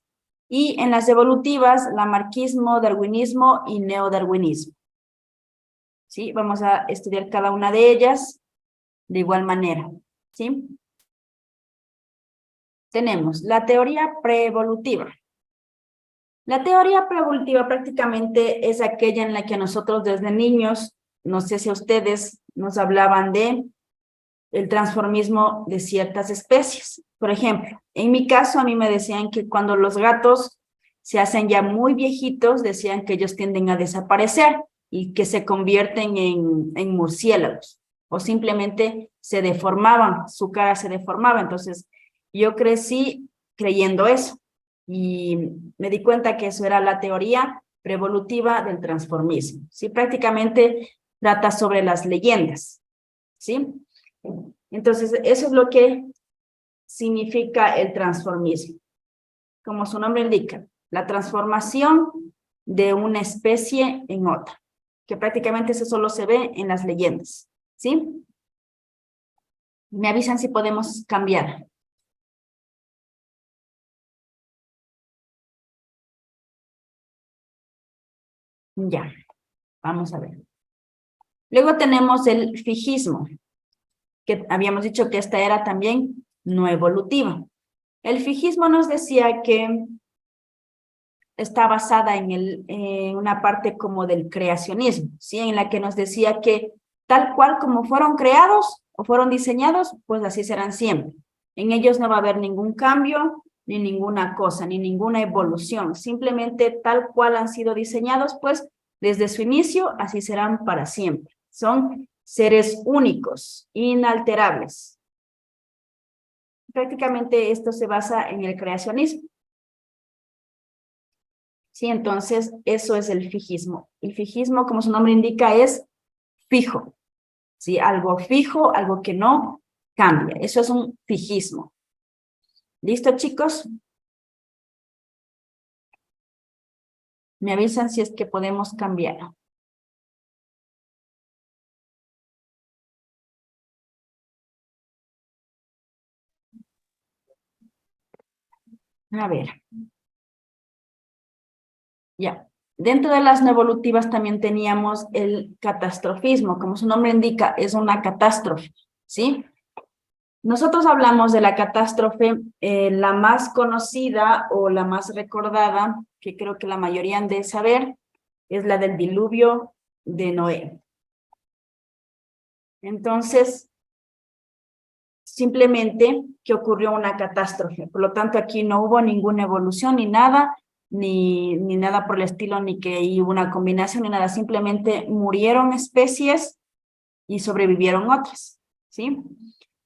y en las evolutivas, lamarckismo, darwinismo y neodarwinismo. ¿Sí? Vamos a estudiar cada una de ellas de igual manera, ¿sí? Tenemos la teoría preevolutiva. La teoría preevolutiva prácticamente es aquella en la que nosotros desde niños, no sé si a ustedes nos hablaban de el transformismo de ciertas especies. Por ejemplo, en mi caso a mí me decían que cuando los gatos se hacen ya muy viejitos, decían que ellos tienden a desaparecer y que se convierten en murciélagos, o simplemente se deformaban, su cara se deformaba. Entonces yo crecí creyendo eso y me di cuenta que eso era la teoría preevolutiva del transformismo. Sí, prácticamente trata sobre las leyendas, ¿sí? Entonces, eso es lo que significa el transformismo. Como su nombre indica, la transformación de una especie en otra, que prácticamente eso solo se ve en las leyendas, ¿sí? Me avisan si podemos cambiar. Ya, vamos a ver. Luego tenemos el fijismo, que habíamos dicho que esta era también no evolutiva. El fijismo nos decía que está basada en una parte como del creacionismo, ¿sí? En la que nos decía que tal cual como fueron creados o fueron diseñados, pues así serán siempre. En ellos no va a haber ningún cambio, ni ninguna cosa, ni ninguna evolución. Simplemente tal cual han sido diseñados, pues desde su inicio, así serán para siempre. Son seres únicos, inalterables. Prácticamente esto se basa en el creacionismo. Sí, entonces eso es el fijismo. El fijismo, como su nombre indica, es fijo. ¿Sí? Algo fijo, algo que no cambia. Eso es un fijismo. ¿Listo, chicos? Me avisan si es que podemos cambiar. A ver. Ya. Dentro de las no evolutivas también teníamos el catastrofismo. Como su nombre indica, es una catástrofe. ¿Sí? Nosotros hablamos de la catástrofe, la más conocida o la más recordada, que creo que la mayoría han de saber, es la del diluvio de Noé. Entonces, simplemente que ocurrió una catástrofe. Por lo tanto, aquí no hubo ninguna evolución ni nada, ni nada por el estilo, ni que hubo una combinación ni nada. Simplemente murieron especies y sobrevivieron otras, ¿sí?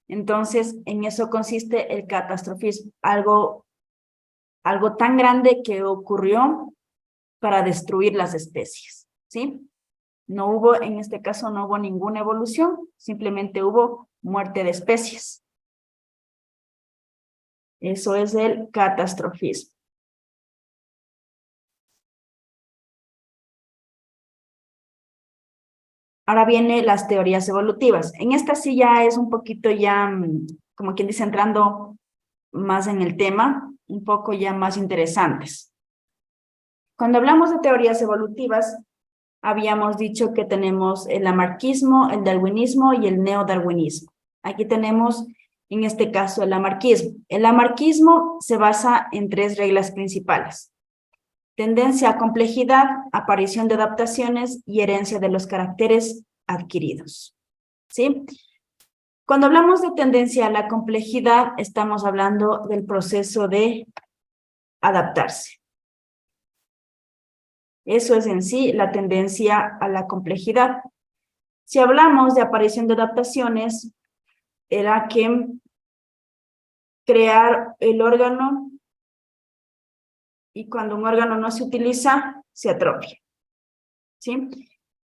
Entonces, en eso consiste el catastrofismo, algo tan grande que ocurrió para destruir las especies, ¿sí? No hubo, en este caso, no hubo ninguna evolución, simplemente hubo muerte de especies. Eso es el catastrofismo. Ahora vienen las teorías evolutivas. En esta sí ya es un poquito ya, como quien dice, entrando más en el tema, un poco ya más interesantes. Cuando hablamos de teorías evolutivas, habíamos dicho que tenemos el lamarckismo, el darwinismo y el neodarwinismo. Aquí tenemos, en este caso, el lamarckismo. El lamarckismo se basa en 3 reglas principales: tendencia a complejidad, aparición de adaptaciones y herencia de los caracteres adquiridos. ¿Sí? Cuando hablamos de tendencia a la complejidad, estamos hablando del proceso de adaptarse. Eso es en sí la tendencia a la complejidad. Si hablamos de aparición de adaptaciones, era que crear el órgano, y cuando un órgano no se utiliza, se atrofia. ¿Sí?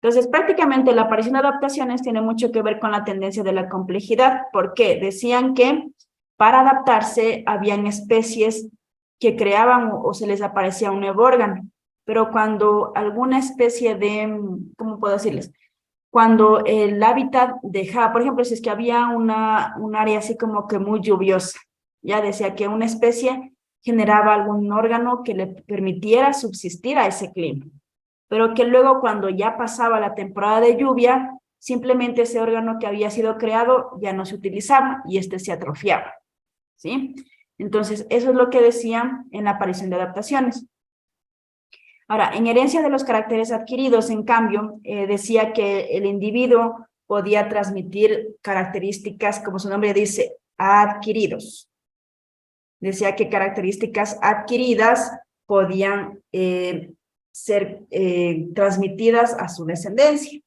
Entonces, prácticamente la aparición de adaptaciones tiene mucho que ver con la tendencia de la complejidad. ¿Por qué? Decían que para adaptarse habían especies que creaban o se les aparecía un nuevo órgano, pero cuando alguna especie de, ¿cómo puedo decirles? Cuando el hábitat dejaba, por ejemplo, si es que había un área así como que muy lluviosa, ya decía que una especie generaba algún órgano que le permitiera subsistir a ese clima, pero que luego cuando ya pasaba la temporada de lluvia, simplemente ese órgano que había sido creado ya no se utilizaba y este se atrofiaba, ¿sí? Entonces, eso es lo que decían en la aparición de adaptaciones. Ahora, en herencia de los caracteres adquiridos, en cambio, decía que el individuo podía transmitir características, como su nombre dice, adquiridos. Decía que características adquiridas podían ser transmitidas a su descendencia.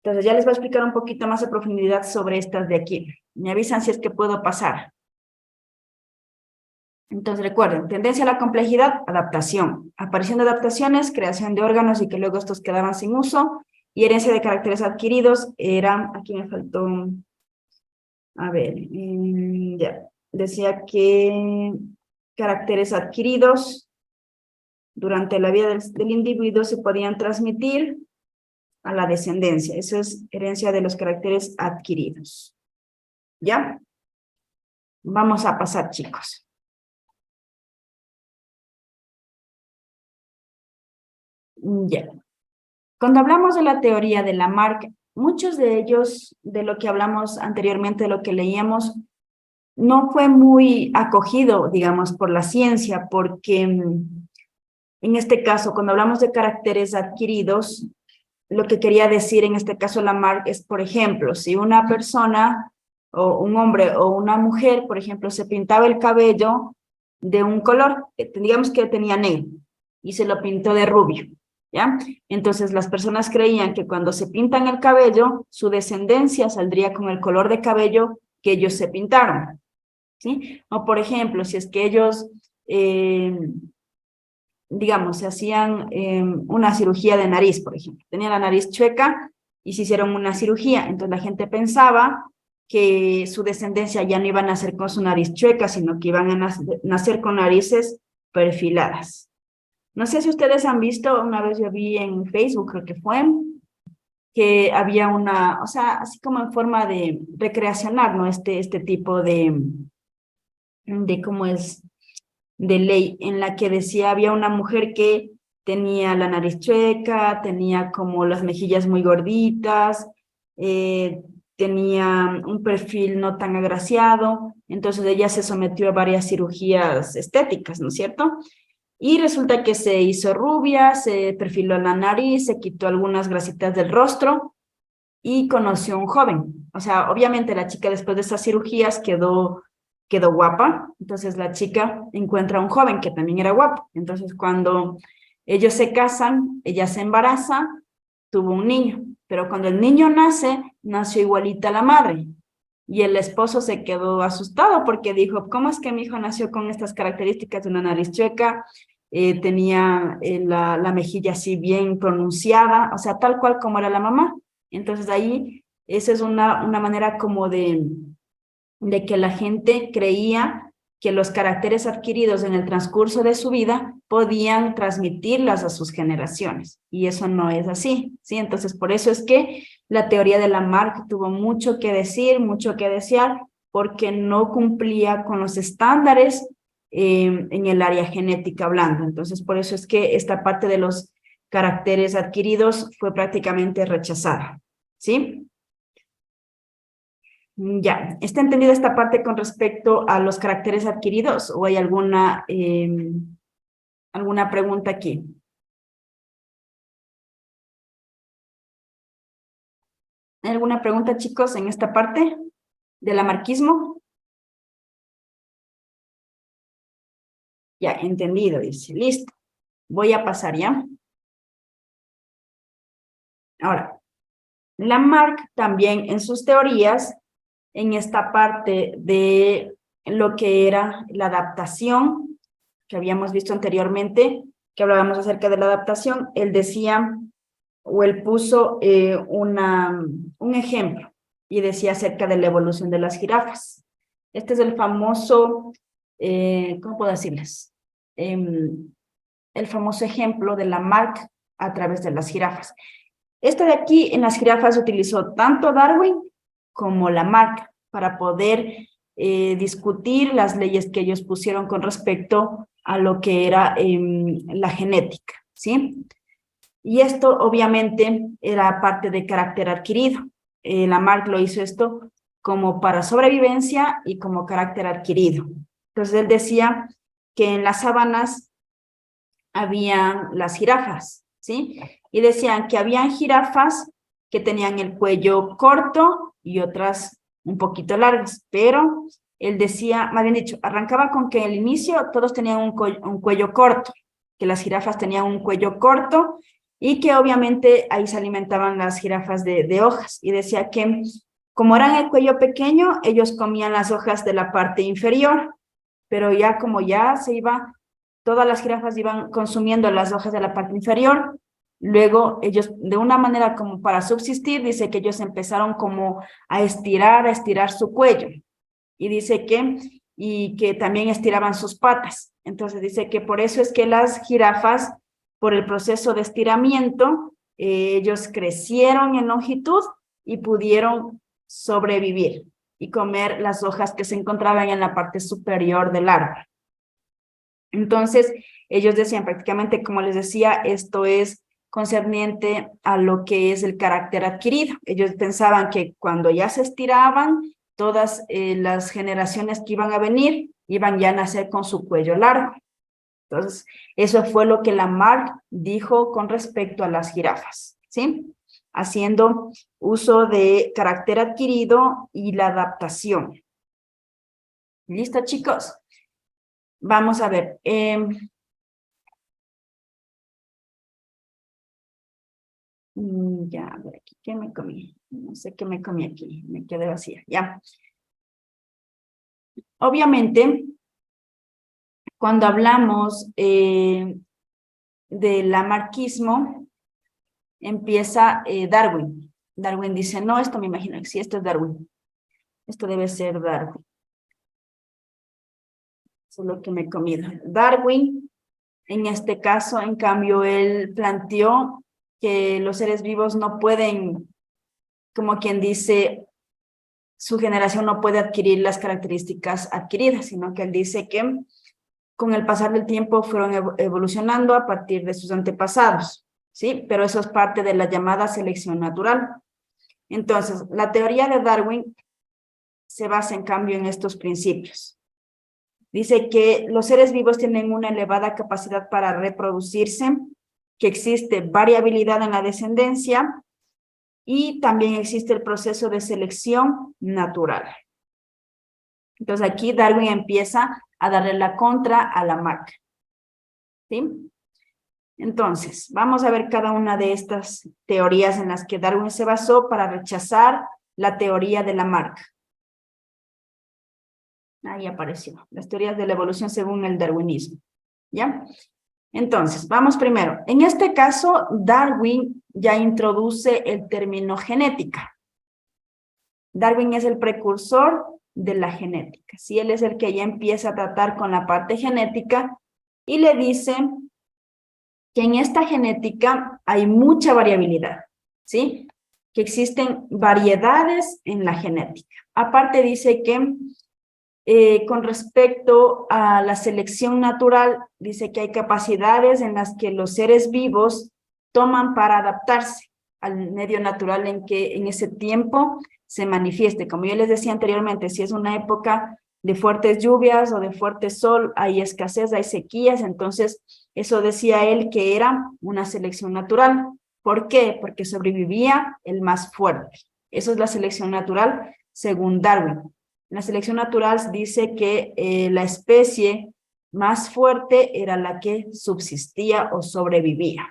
Entonces, ya les voy a explicar un poquito más a profundidad sobre estas de aquí. Me avisan si es que puedo pasar. Entonces, recuerden, tendencia a la complejidad, adaptación. Aparición de adaptaciones, creación de órganos y que luego estos quedaban sin uso. Y herencia de caracteres adquiridos era, aquí me faltó, a ver, ya, decía que caracteres adquiridos durante la vida del individuo se podían transmitir a la descendencia. Eso es herencia de los caracteres adquiridos. ¿Ya? Vamos a pasar, chicos. Ya. Cuando hablamos de la teoría de Lamarck, muchos de ellos, de lo que hablamos anteriormente, de lo que leíamos, no fue muy acogido, digamos, por la ciencia, porque en este caso, cuando hablamos de caracteres adquiridos, lo que quería decir en este caso Lamarck es, por ejemplo, si una persona o un hombre o una mujer, por ejemplo, se pintaba el cabello de un color, digamos que tenía negro, y se lo pintó de rubio, ¿ya? Entonces las personas creían que cuando se pintan el cabello, su descendencia saldría con el color de cabello que ellos se pintaron, ¿sí? O por ejemplo, si es que ellos, digamos, se hacían una cirugía de nariz, por ejemplo, tenían la nariz chueca y se hicieron una cirugía, entonces la gente pensaba que su descendencia ya no iba a nacer con su nariz chueca, sino que iban a nacer con narices perfiladas. No sé si ustedes han visto, una vez yo vi en Facebook, creo que fue, que había una, o sea, así como en forma de recreacionar, ¿no? Este tipo de cómo es, de ley, en la que decía, había una mujer que tenía la nariz chueca, tenía como las mejillas muy gorditas, tenía un perfil no tan agraciado, entonces ella se sometió a varias cirugías estéticas, ¿no es cierto? Y resulta que se hizo rubia, se perfiló la nariz, se quitó algunas grasitas del rostro y conoció a un joven. O sea, obviamente la chica después de esas cirugías quedó guapa, entonces la chica encuentra a un joven que también era guapo. Entonces cuando ellos se casan, ella se embaraza, tuvo un niño, pero cuando el niño nace, nació igualita a la madre. Y el esposo se quedó asustado porque dijo, ¿cómo es que mi hijo nació con estas características de una nariz chueca? Tenía la mejilla así bien pronunciada, o sea, tal cual como era la mamá. Entonces ahí, esa es una manera como de que la gente creía que los caracteres adquiridos en el transcurso de su vida podían transmitirlas a sus generaciones, y eso no es así, ¿sí? Entonces, por eso es que la teoría de Lamarck tuvo mucho que decir, mucho que desear, porque no cumplía con los estándares en el área genética hablando. Entonces, por eso es que esta parte de los caracteres adquiridos fue prácticamente rechazada, ¿sí? Ya, ¿está entendida esta parte con respecto a los caracteres adquiridos o hay alguna pregunta aquí? ¿Alguna pregunta, chicos, en esta parte del amarquismo? Ya, entendido, dice. Listo. Voy a pasar ya. Ahora, Lamarck también en sus teorías, en esta parte de lo que era la adaptación, que habíamos visto anteriormente, que hablábamos acerca de la adaptación, él decía, o él puso un ejemplo, y decía acerca de la evolución de las jirafas. Este es el famoso, ¿cómo puedo decirles? El famoso ejemplo de Lamarck a través de las jirafas. Este de aquí en las jirafas utilizó tanto Darwin como Lamarck para poder discutir las leyes que ellos pusieron con respecto a lo que era la genética, ¿sí? Y esto obviamente era parte de carácter adquirido. Lamarck lo hizo esto como para sobrevivencia y como carácter adquirido. Entonces él decía que en las sabanas habían las jirafas, ¿sí? Y decían que habían jirafas que tenían el cuello corto y otras un poquito largas, pero él decía, más bien dicho, arrancaba con que al inicio todos tenían un cuello corto, que las jirafas tenían un cuello corto y que obviamente ahí se alimentaban las jirafas de hojas. Y decía que como eran el cuello pequeño, ellos comían las hojas de la parte inferior, pero ya como ya se iba, todas las jirafas iban consumiendo las hojas de la parte inferior, luego ellos, de una manera como para subsistir, dice que ellos empezaron como a estirar su cuello. Y dice que también estiraban sus patas. Entonces dice que por eso es que las jirafas, por el proceso de estiramiento, ellos crecieron en longitud y pudieron sobrevivir y comer las hojas que se encontraban en la parte superior del árbol. Entonces, ellos decían prácticamente, como les decía, esto es concerniente a lo que es el carácter adquirido. Ellos pensaban que cuando ya se estiraban, todas las generaciones que iban a venir iban ya a nacer con su cuello largo. Entonces, eso fue lo que Lamarck dijo con respecto a las jirafas, ¿sí? Haciendo uso de carácter adquirido y la adaptación. ¿Listo, chicos? Vamos a ver. Ya, a ver aquí, ¿qué me comí? No sé qué me comí aquí, me quedé vacía, ya. Obviamente, cuando hablamos del lamarquismo, empieza Darwin. Darwin dice, no, esto me imagino que sí, esto es Darwin. Esto debe ser Darwin. Eso es lo que me he comido. Darwin, en este caso, en cambio, él planteó que los seres vivos no pueden, como quien dice, su generación no puede adquirir las características adquiridas, sino que él dice que con el pasar del tiempo fueron evolucionando a partir de sus antepasados, ¿sí? Pero eso es parte de la llamada selección natural. Entonces, la teoría de Darwin se basa en cambio en estos principios. Dice que los seres vivos tienen una elevada capacidad para reproducirse, que existe variabilidad en la descendencia y también existe el proceso de selección natural. Entonces aquí Darwin empieza a darle la contra a Lamarck, ¿sí? Entonces, vamos a ver cada una de estas teorías en las que Darwin se basó para rechazar la teoría de Lamarck. Ahí apareció, las teorías de la evolución según el darwinismo, ¿ya? Entonces, vamos primero. En este caso, Darwin ya introduce el término genética. Darwin es el precursor de la genética, ¿sí? Él es el que ya empieza a tratar con la parte genética y le dice que en esta genética hay mucha variabilidad, ¿sí? Que existen variedades en la genética. Aparte dice que con respecto a la selección natural, dice que hay capacidades en las que los seres vivos toman para adaptarse al medio natural en que en ese tiempo se manifieste. Como yo les decía anteriormente, si es una época de fuertes lluvias o de fuerte sol, hay escasez, hay sequías, entonces eso decía él que era una selección natural. ¿Por qué? Porque sobrevivía el más fuerte. Eso es la selección natural según Darwin. La selección natural dice que la especie más fuerte era la que subsistía o sobrevivía.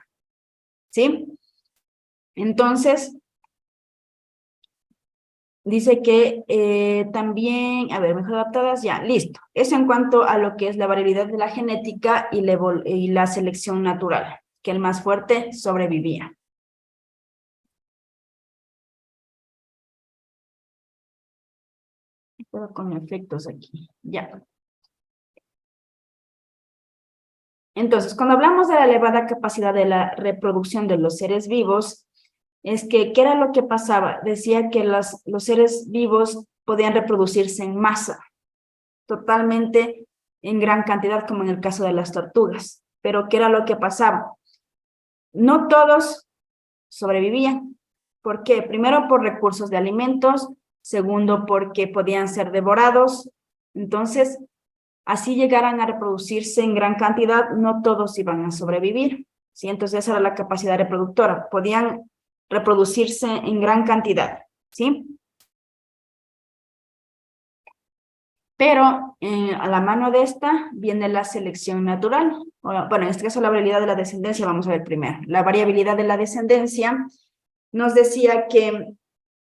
¿Sí? Entonces, dice que también, a ver, mejor adaptadas, ya, listo. Eso en cuanto a lo que es la variabilidad de la genética y la selección natural, que el más fuerte sobrevivía. Pero con efectos aquí, ya. Entonces, cuando hablamos de la elevada capacidad de la reproducción de los seres vivos, es que, ¿qué era lo que pasaba? Decía que los seres vivos podían reproducirse en masa, totalmente en gran cantidad, como en el caso de las tortugas. Pero, ¿qué era lo que pasaba? No todos sobrevivían. ¿Por qué? Primero, por recursos de alimentos. Segundo, porque podían ser devorados. Entonces, así llegaran a reproducirse en gran cantidad, no todos iban a sobrevivir, ¿sí? Entonces esa era la capacidad reproductora, podían reproducirse en gran cantidad, ¿sí? Pero a la mano de esta viene la selección natural. Bueno, en este caso la variabilidad de la descendencia, vamos a ver primero. La variabilidad de la descendencia nos decía que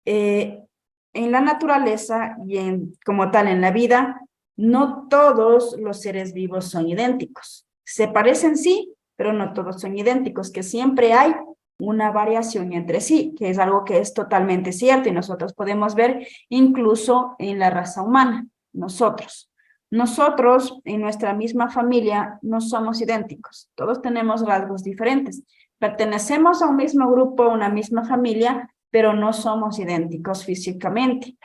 en la naturaleza y como tal en la vida, no todos los seres vivos son idénticos. Se parecen sí, pero no todos son idénticos, que siempre hay una variación entre sí, que es algo que es totalmente cierto y nosotros podemos ver incluso en la raza humana, nosotros. Nosotros en nuestra misma familia no somos idénticos, todos tenemos rasgos diferentes. Pertenecemos a un mismo grupo, a una misma familia, pero no somos idénticos físicamente,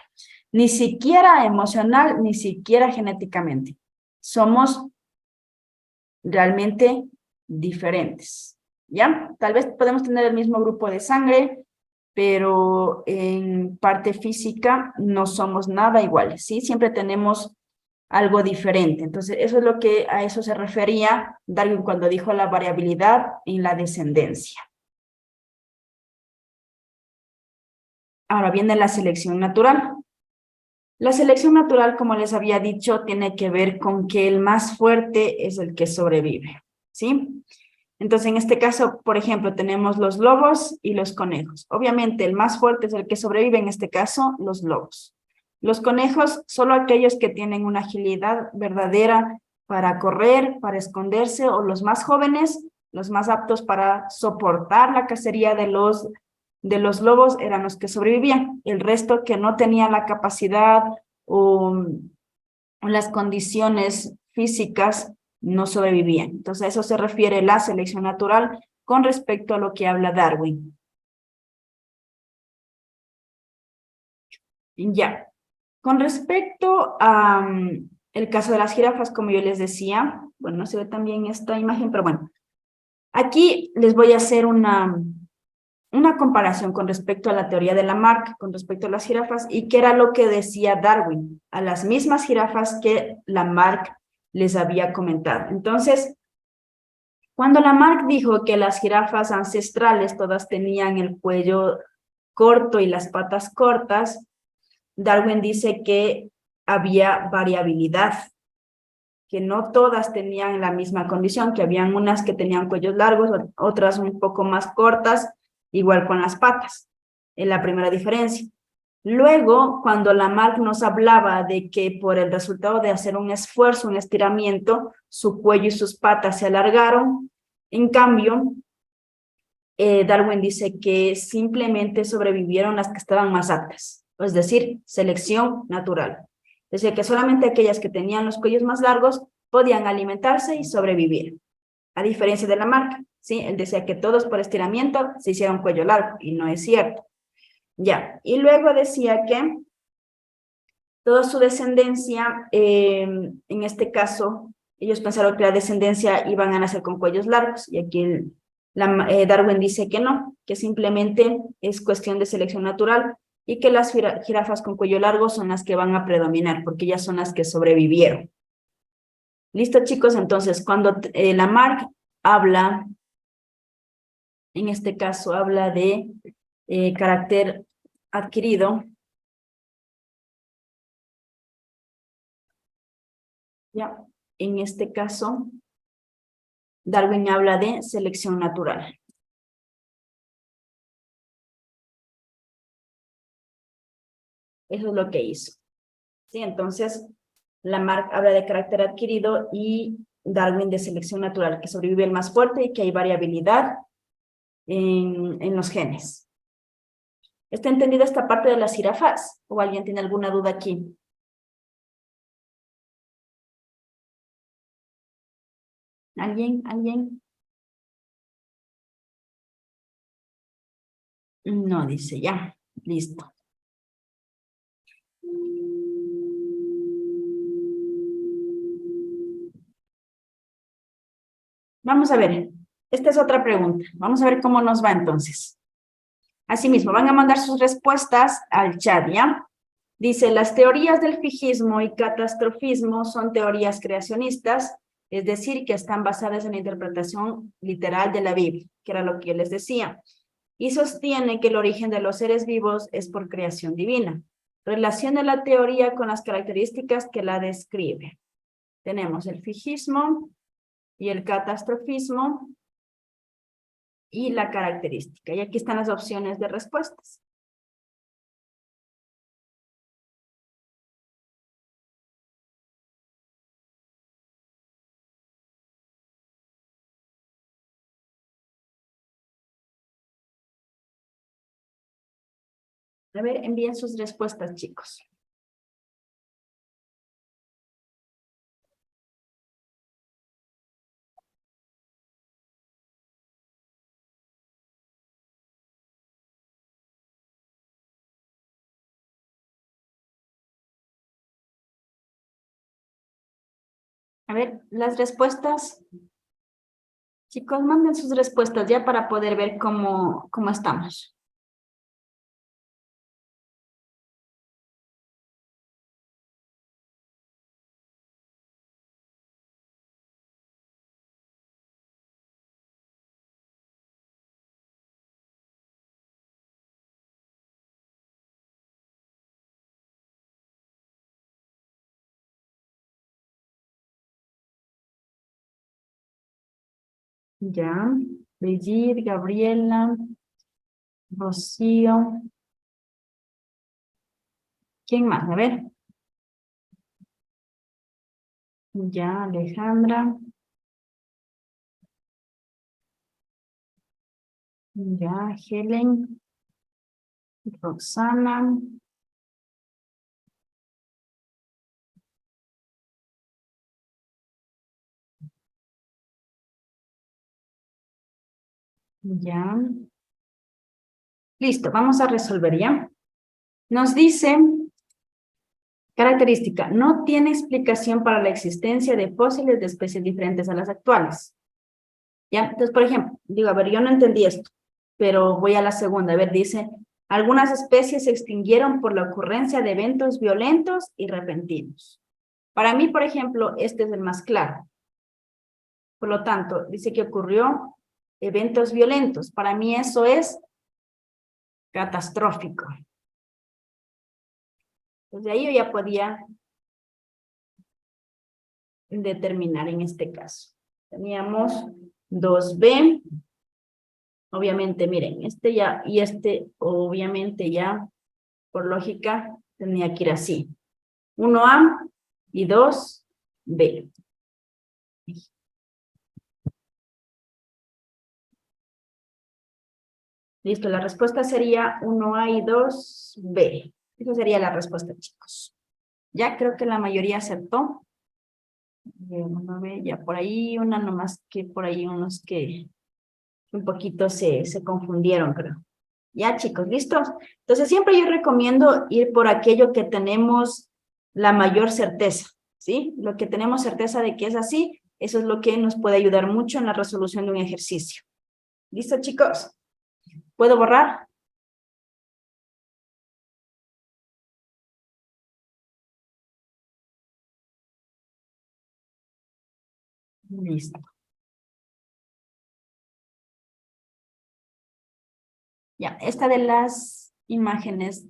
ni siquiera emocional, ni siquiera genéticamente. Somos realmente diferentes, ¿ya? Tal vez podemos tener el mismo grupo de sangre, pero en parte física no somos nada iguales, ¿sí? Siempre tenemos algo diferente. Entonces, eso es lo que a eso se refería Darwin cuando dijo la variabilidad en la descendencia. Ahora viene la selección natural. La selección natural, como les había dicho, tiene que ver con que el más fuerte es el que sobrevive, ¿sí? Entonces, en este caso, por ejemplo, tenemos los lobos y los conejos. Obviamente, el más fuerte es el que sobrevive, en este caso, los lobos. Los conejos, solo aquellos que tienen una agilidad verdadera para correr, para esconderse, o los más jóvenes, los más aptos para soportar la cacería de los lobos eran los que sobrevivían. El resto que no tenía la capacidad o las condiciones físicas no sobrevivían. Entonces a eso se refiere la selección natural con respecto a lo que habla Darwin. Ya. Con respecto a el caso de las jirafas, como yo les decía, bueno, no se ve también esta imagen, pero bueno, aquí les voy a hacer una comparación con respecto a la teoría de Lamarck, con respecto a las jirafas, y qué era lo que decía Darwin, a las mismas jirafas que Lamarck les había comentado. Entonces, cuando Lamarck dijo que las jirafas ancestrales todas tenían el cuello corto y las patas cortas, Darwin dice que había variabilidad, que no todas tenían la misma condición, que habían unas que tenían cuellos largos, otras un poco más cortas, igual con las patas, en la primera diferencia. Luego, cuando Lamarck nos hablaba de que por el resultado de hacer un esfuerzo, un estiramiento, su cuello y sus patas se alargaron, en cambio, Darwin dice que simplemente sobrevivieron las que estaban más aptas, es decir, selección natural. Decía que solamente aquellas que tenían los cuellos más largos podían alimentarse y sobrevivir, a diferencia de Lamarck, ¿sí? Él decía que todos por estiramiento se hicieron cuello largo, y no es cierto. Ya, y luego decía que toda su descendencia, en este caso, ellos pensaron que la descendencia iban a nacer con cuellos largos, y aquí Darwin dice que no, que simplemente es cuestión de selección natural y que las jirafas con cuello largo son las que van a predominar porque ellas son las que sobrevivieron. ¿Listo, chicos? Entonces, cuando Lamarck habla, en este caso habla de carácter adquirido, ya, en este caso, Darwin habla de selección natural. Eso es lo que hizo. ¿Sí? Entonces, Lamarck habla de carácter adquirido y Darwin de selección natural, que sobrevive el más fuerte y que hay variabilidad en los genes. ¿Está entendida esta parte de las jirafas? ¿O alguien tiene alguna duda aquí? ¿Alguien? ¿Alguien? No, dice ya. Listo. Vamos a ver. Esta es otra pregunta. Vamos a ver cómo nos va entonces. Asimismo, van a mandar sus respuestas al chat, ¿ya? Dice, las teorías del fijismo y catastrofismo son teorías creacionistas, es decir, que están basadas en la interpretación literal de la Biblia, que era lo que yo les decía. Y sostiene que el origen de los seres vivos es por creación divina. Relaciona la teoría con las características que la describe. Tenemos el fijismo y el catastrofismo y la característica. Y aquí están las opciones de respuestas. A ver, envíen sus respuestas, chicos. A ver, las respuestas. Chicos, manden sus respuestas ya para poder ver cómo estamos. Ya, Brigitte, Gabriela, Rocío. ¿Quién más? A ver. Ya, Alejandra. Ya, Helen. Roxana. Ya. Listo, vamos a resolver ya. Nos dice, característica, no tiene explicación para la existencia de fósiles de especies diferentes a las actuales. Ya, entonces, por ejemplo, digo, a ver, yo no entendí esto, pero voy a la segunda. A ver, dice, algunas especies se extinguieron por la ocurrencia de eventos violentos y repentinos. Para mí, por ejemplo, este es el más claro. Por lo tanto, dice que ocurrió eventos violentos. Para mí eso es catastrófico. Entonces ahí yo ya podía determinar en este caso. Teníamos 2B. Obviamente, miren, este ya, y este obviamente ya, por lógica, tenía que ir así. 1A y 2B. Listo, la respuesta sería 1A y 2B. Esa sería la respuesta, chicos. Ya creo que la mayoría acertó. 1B, ya por ahí, una nomás que por ahí unos que un poquito se confundieron, creo. Ya, chicos, ¿listos? Entonces, siempre yo recomiendo ir por aquello que tenemos la mayor certeza, ¿sí? Lo que tenemos certeza de que es así, eso es lo que nos puede ayudar mucho en la resolución de un ejercicio. ¿Listo, chicos? ¿Puedo borrar? Listo. Ya, esta de las imágenes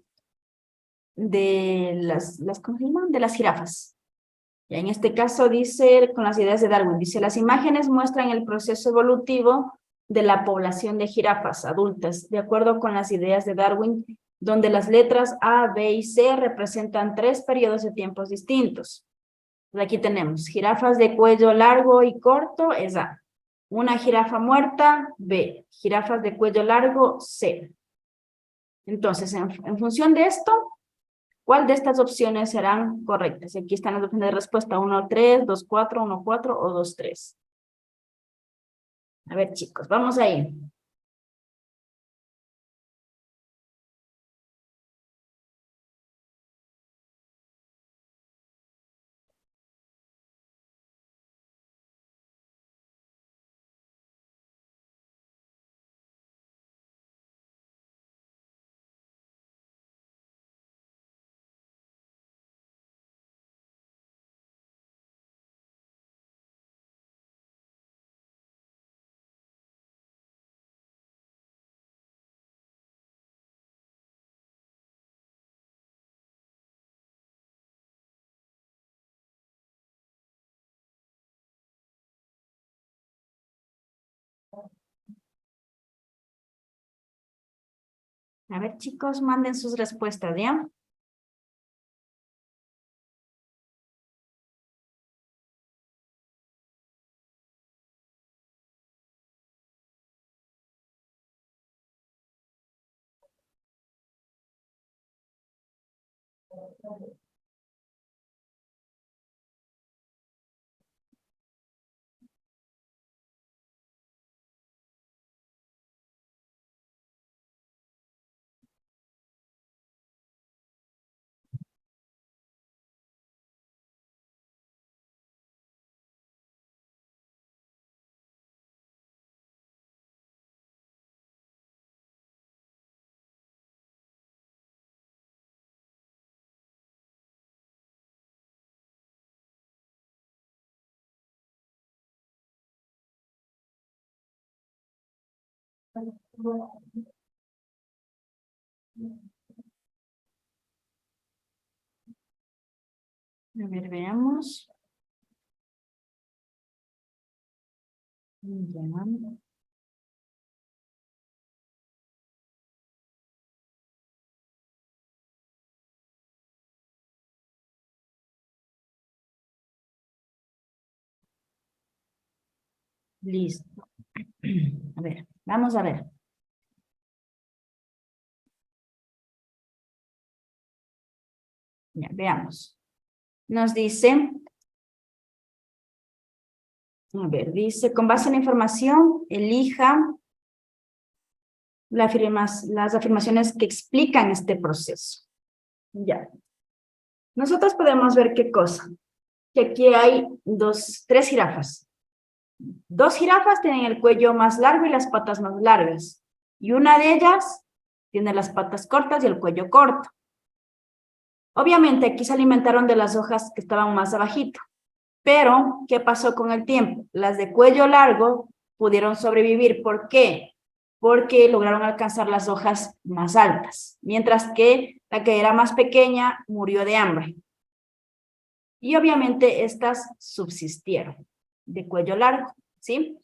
de ¿cómo se llaman? De las jirafas. Ya, en este caso dice, con las ideas de Darwin, dice, las imágenes muestran el proceso evolutivo de la población de jirafas adultas, de acuerdo con las ideas de Darwin, donde las letras A, B y C representan 3 periodos de tiempos distintos. Aquí tenemos jirafas de cuello largo y corto, es A. Una jirafa muerta, B. Jirafas de cuello largo, C. Entonces, en función de esto, ¿cuál de estas opciones serán correctas? Aquí están las opciones de respuesta: 1, 3, 2, 4, 1, 4 o 2, 3. A ver, chicos, vamos ahí. A ver, chicos, manden sus respuestas, ¿ya? A ver, veamos. Ya. Listo. A ver, vamos a ver. Ya, veamos. Nos dice, a ver, dice, con base en la información, elija las afirmaciones que explican este proceso. Ya. Nosotros podemos ver qué cosa. Que aquí hay 3 jirafas. 2 jirafas tienen el cuello más largo y las patas más largas. Y una de ellas tiene las patas cortas y el cuello corto. Obviamente aquí se alimentaron de las hojas que estaban más abajito. Pero, ¿qué pasó con el tiempo? Las de cuello largo pudieron sobrevivir. ¿Por qué? Porque lograron alcanzar las hojas más altas. Mientras que la que era más pequeña murió de hambre. Y obviamente estas subsistieron de cuello largo, ¿sí?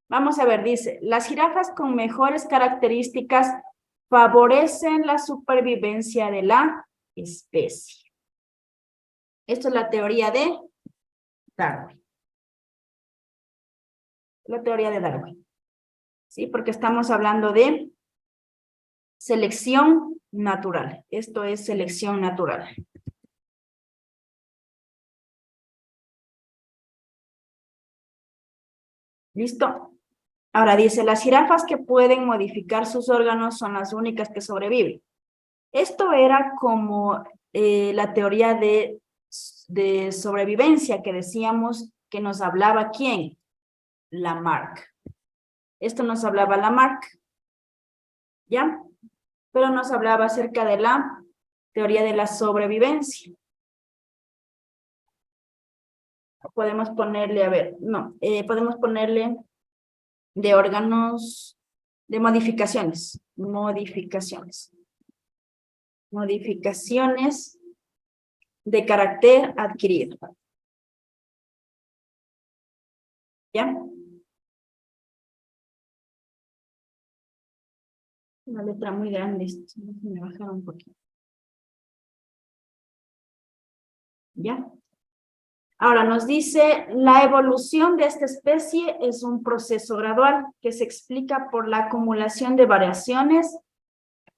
Vamos a ver, dice, las jirafas con mejores características favorecen la supervivencia de la especie. Esto es la teoría de Darwin. La teoría de Darwin, ¿sí? Porque estamos hablando de selección natural. Esto es selección natural. ¿Listo? Ahora dice, las jirafas que pueden modificar sus órganos son las únicas que sobreviven. Esto era como la teoría de sobrevivencia que decíamos que nos hablaba ¿quién? Lamarck. Esto nos hablaba Lamarck, ¿ya? Pero nos hablaba acerca de la teoría de la sobrevivencia. Podemos ponerle, a ver, no, podemos ponerle de órganos, de modificaciones, modificaciones de carácter adquirido. ¿Ya? Una letra muy grande, esto, me bajaron un poquito. ¿Ya? Ahora nos dice, la evolución de esta especie es un proceso gradual que se explica por la acumulación de variaciones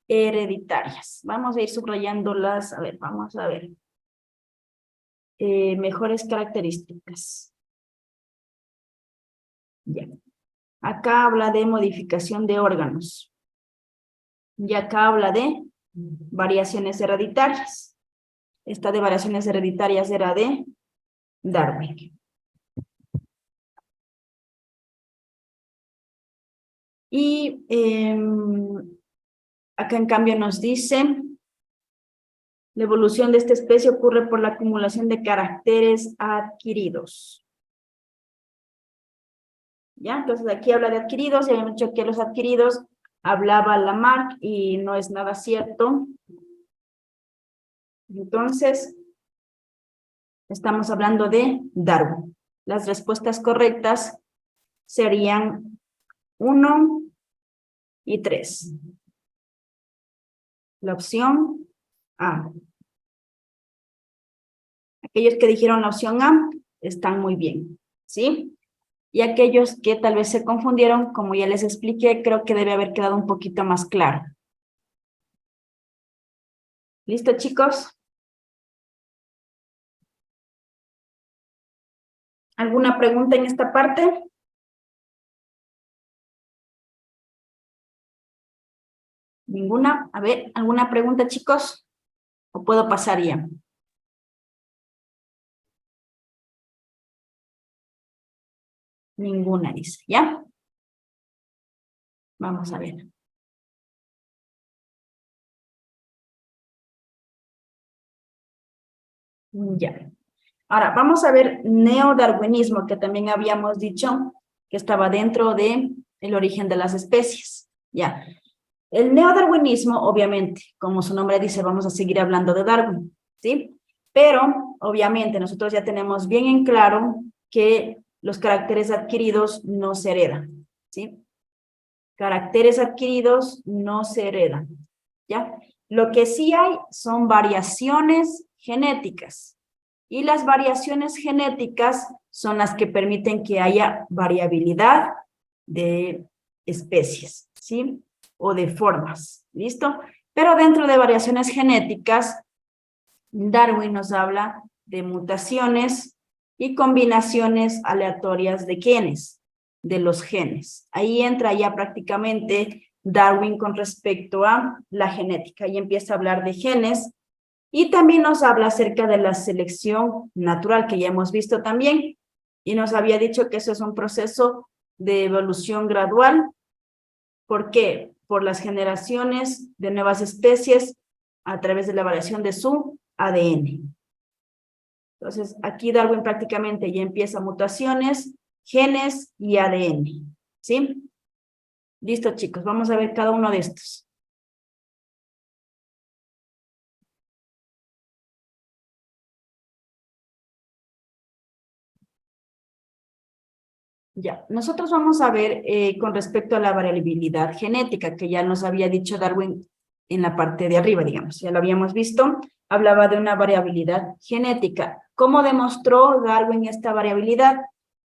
hereditarias. Vamos a ir subrayándolas, a ver, vamos a ver. Mejores características. Ya. Acá habla de modificación de órganos. Y acá habla de variaciones hereditarias. Esta de variaciones hereditarias era de Darwin. Y acá en cambio nos dice, la evolución de esta especie ocurre por la acumulación de caracteres adquiridos. ¿Ya? Entonces aquí habla de adquiridos, y habíamos dicho que los adquiridos hablaba Lamarck y no es nada cierto. Entonces, estamos hablando de Darwin. Las respuestas correctas serían 1 y 3. La opción A. Aquellos que dijeron la opción A están muy bien, ¿sí? Y aquellos que tal vez se confundieron, como ya les expliqué, creo que debe haber quedado un poquito más claro. ¿Listo, chicos? ¿Alguna pregunta en esta parte? ¿Ninguna? A ver, ¿alguna pregunta, chicos? ¿O puedo pasar ya? Ninguna, dice, ¿ya? Vamos a ver. Ya. Ahora, vamos a ver neodarwinismo, que también habíamos dicho que estaba dentro de el origen de las especies. Ya. El neodarwinismo, obviamente, como su nombre dice, vamos a seguir hablando de Darwin, ¿sí? Pero, obviamente, nosotros ya tenemos bien en claro que los caracteres adquiridos no se heredan, ¿sí? Caracteres adquiridos no se heredan, ¿ya? Lo que sí hay son variaciones genéticas. Y las variaciones genéticas son las que permiten que haya variabilidad de especies, ¿sí? O de formas, ¿listo? Pero dentro de variaciones genéticas, Darwin nos habla de mutaciones y combinaciones aleatorias de genes, de los genes. Ahí entra ya prácticamente Darwin con respecto a la genética y empieza a hablar de genes. Y también nos habla acerca de la selección natural, que ya hemos visto también, y nos había dicho que eso es un proceso de evolución gradual. ¿Por qué? Por las generaciones de nuevas especies a través de la variación de su ADN. Entonces, aquí Darwin prácticamente ya empieza mutaciones, genes y ADN, ¿sí? Listo, chicos, vamos a ver cada uno de estos. Ya, nosotros vamos a ver con respecto a la variabilidad genética, que ya nos había dicho Darwin en la parte de arriba, digamos, ya lo habíamos visto, hablaba de una variabilidad genética. ¿Cómo demostró Darwin esta variabilidad?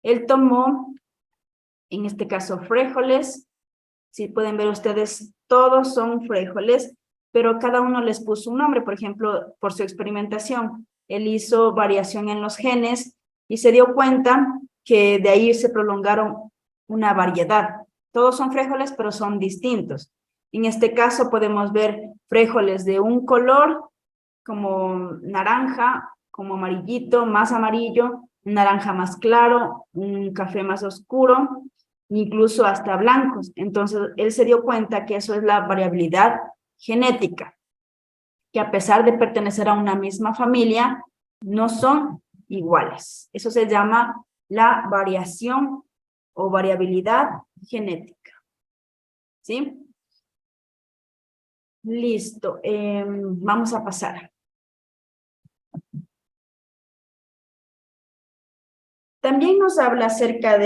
Él tomó, en este caso, frijoles, si pueden ver ustedes, todos son frijoles, pero cada uno les puso un nombre, por ejemplo, por su experimentación. Él hizo variación en los genes y se dio cuenta que de ahí se prolongaron una variedad. Todos son frijoles, pero son distintos. En este caso podemos ver frijoles de un color como naranja, como amarillito, más amarillo, un naranja más claro, un café más oscuro, incluso hasta blancos. Entonces, él se dio cuenta que eso es la variabilidad genética, que a pesar de pertenecer a una misma familia, no son iguales. Eso se llama la variación o variabilidad genética. ¿Sí? Listo. Vamos a pasar. También nos habla acerca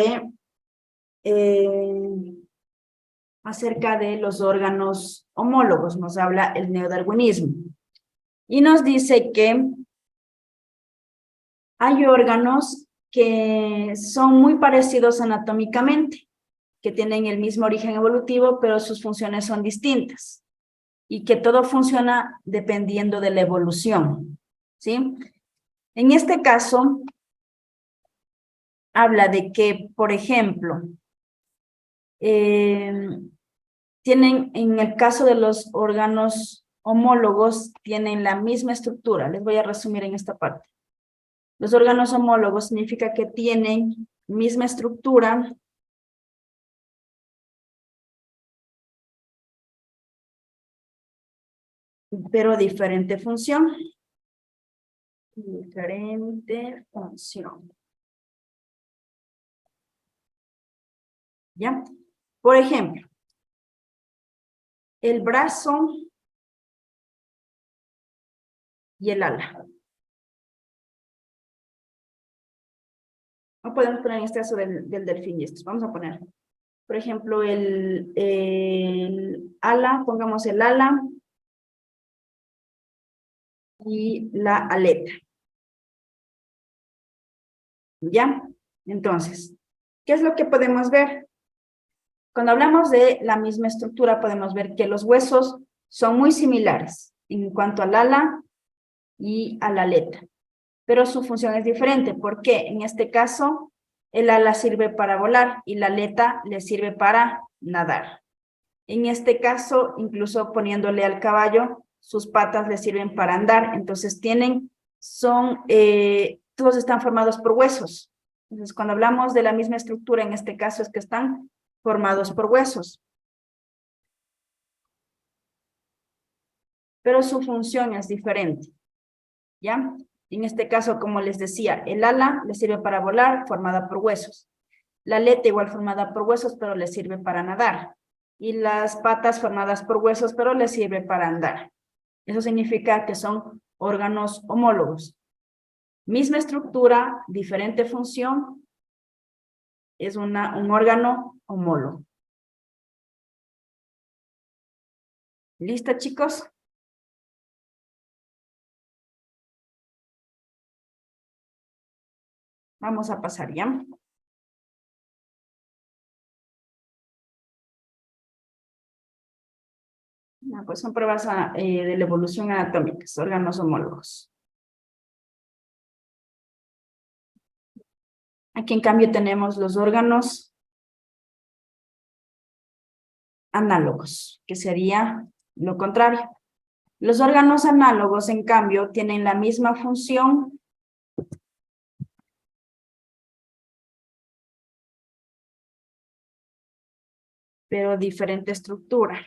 de los órganos homólogos, nos habla el neodarwinismo. Y nos dice que hay órganos que son muy parecidos anatómicamente, que tienen el mismo origen evolutivo, pero sus funciones son distintas. Y que todo funciona dependiendo de la evolución, ¿sí? En este caso, habla de que, por ejemplo, tienen, en el caso de los órganos homólogos, tienen la misma estructura. Les voy a resumir en esta parte. Los órganos homólogos significa que tienen misma estructura, pero diferente función. Diferente función. ¿Ya? Por ejemplo, el brazo y el ala. No podemos poner en este caso del delfín y estos. Vamos a poner, por ejemplo, el ala, pongamos el ala y la aleta. ¿Ya? Entonces, ¿qué es lo que podemos ver? Cuando hablamos de la misma estructura, podemos ver que los huesos son muy similares en cuanto al ala y a la aleta, pero su función es diferente. ¿Por qué? En este caso, el ala sirve para volar y la aleta le sirve para nadar. En este caso, incluso poniéndole al caballo, sus patas le sirven para andar. Entonces todos están formados por huesos. Entonces, cuando hablamos de la misma estructura, en este caso es que están formados por huesos. Pero su función es diferente, ¿ya? En este caso, como les decía, el ala le sirve para volar, formada por huesos. La aleta igual formada por huesos, pero le sirve para nadar. Y las patas formadas por huesos, pero le sirve para andar. Eso significa que son órganos homólogos. Misma estructura, diferente función, es un órgano homólogo. ¿Listo, chicos? Vamos a pasar ya. No, pues son pruebas de la evolución anatómica, órganos homólogos. Aquí en cambio tenemos los órganos análogos, que sería lo contrario. Los órganos análogos, en cambio, tienen la misma función, pero diferente estructura.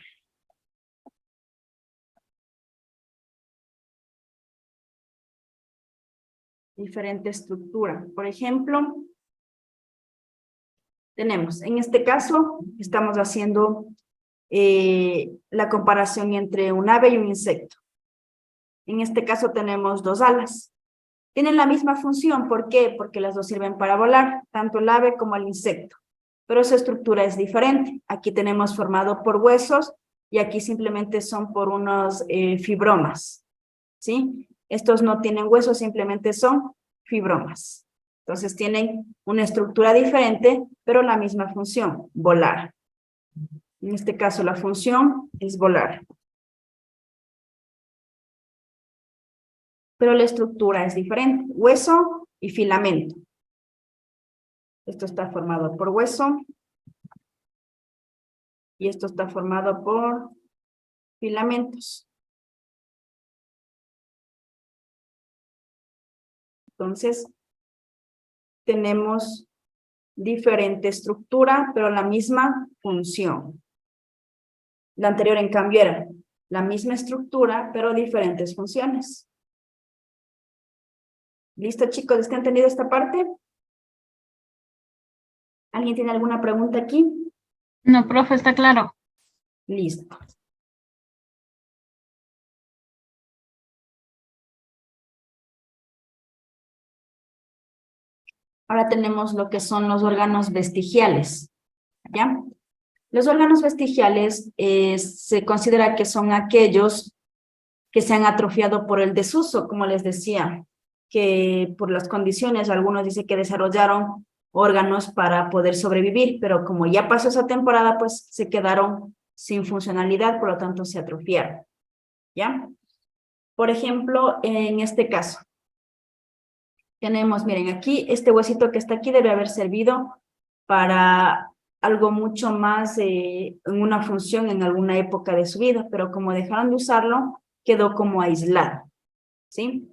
Diferente estructura. Por ejemplo, tenemos, en este caso, estamos haciendo la comparación entre un ave y un insecto. En este caso tenemos dos alas. Tienen la misma función, ¿por qué? Porque las dos sirven para volar, tanto el ave como el insecto. Pero su estructura es diferente. Aquí tenemos formado por huesos y aquí simplemente son por unos fibromas, ¿sí? Estos no tienen huesos, simplemente son fibromas. Entonces tienen una estructura diferente, pero la misma función, volar. En este caso la función es volar. Pero la estructura es diferente, hueso y filamento. Esto está formado por hueso y esto está formado por filamentos. Entonces, tenemos diferente estructura, pero la misma función. La anterior, en cambio, era la misma estructura, pero diferentes funciones. ¿Listo, chicos? ¿Es que han entendido esta parte? ¿Alguien tiene alguna pregunta aquí? No, profe, está claro. Listo. Ahora tenemos lo que son los órganos vestigiales, ¿ya? Los órganos vestigiales se considera que son aquellos que se han atrofiado por el desuso, como les decía, que por las condiciones, algunos dicen que desarrollaron órganos para poder sobrevivir, pero como ya pasó esa temporada, pues se quedaron sin funcionalidad, por lo tanto se atrofiaron, ¿ya? Por ejemplo, en este caso, tenemos, miren, aquí, este huesito que está aquí debe haber servido para algo mucho más en una función en alguna época de su vida, pero como dejaron de usarlo, quedó como aislado, ¿sí?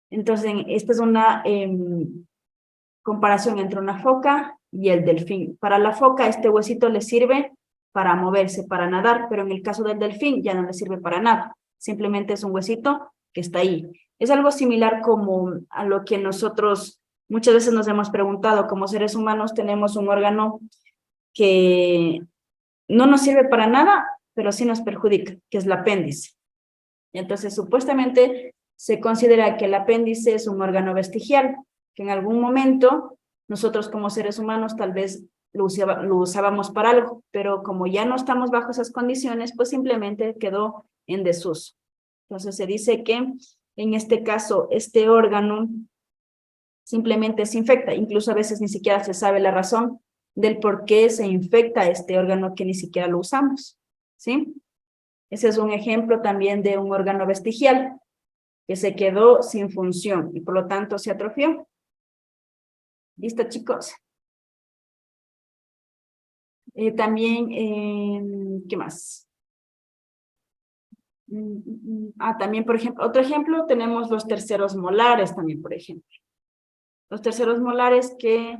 Entonces, esta es una comparación entre una foca y el delfín. Para la foca, este huesito le sirve para moverse, para nadar, pero en el caso del delfín ya no le sirve para nada. Simplemente es un huesito que está ahí. Es algo similar como a lo que nosotros muchas veces nos hemos preguntado, como seres humanos tenemos un órgano que no nos sirve para nada, pero sí nos perjudica, que es el apéndice. Y entonces, supuestamente, se considera que el apéndice es un órgano vestigial, que en algún momento nosotros como seres humanos tal vez lo usábamos para algo, pero como ya no estamos bajo esas condiciones, pues simplemente quedó en desuso. Entonces se dice que en este caso este órgano simplemente se infecta, incluso a veces ni siquiera se sabe la razón del por qué se infecta este órgano que ni siquiera lo usamos, ¿sí? Ese es un ejemplo también de un órgano vestigial que se quedó sin función y por lo tanto se atrofió. ¿Listo, chicos? También, ¿qué más? También, por ejemplo, otro ejemplo, tenemos los terceros molares también, por ejemplo. Los terceros molares que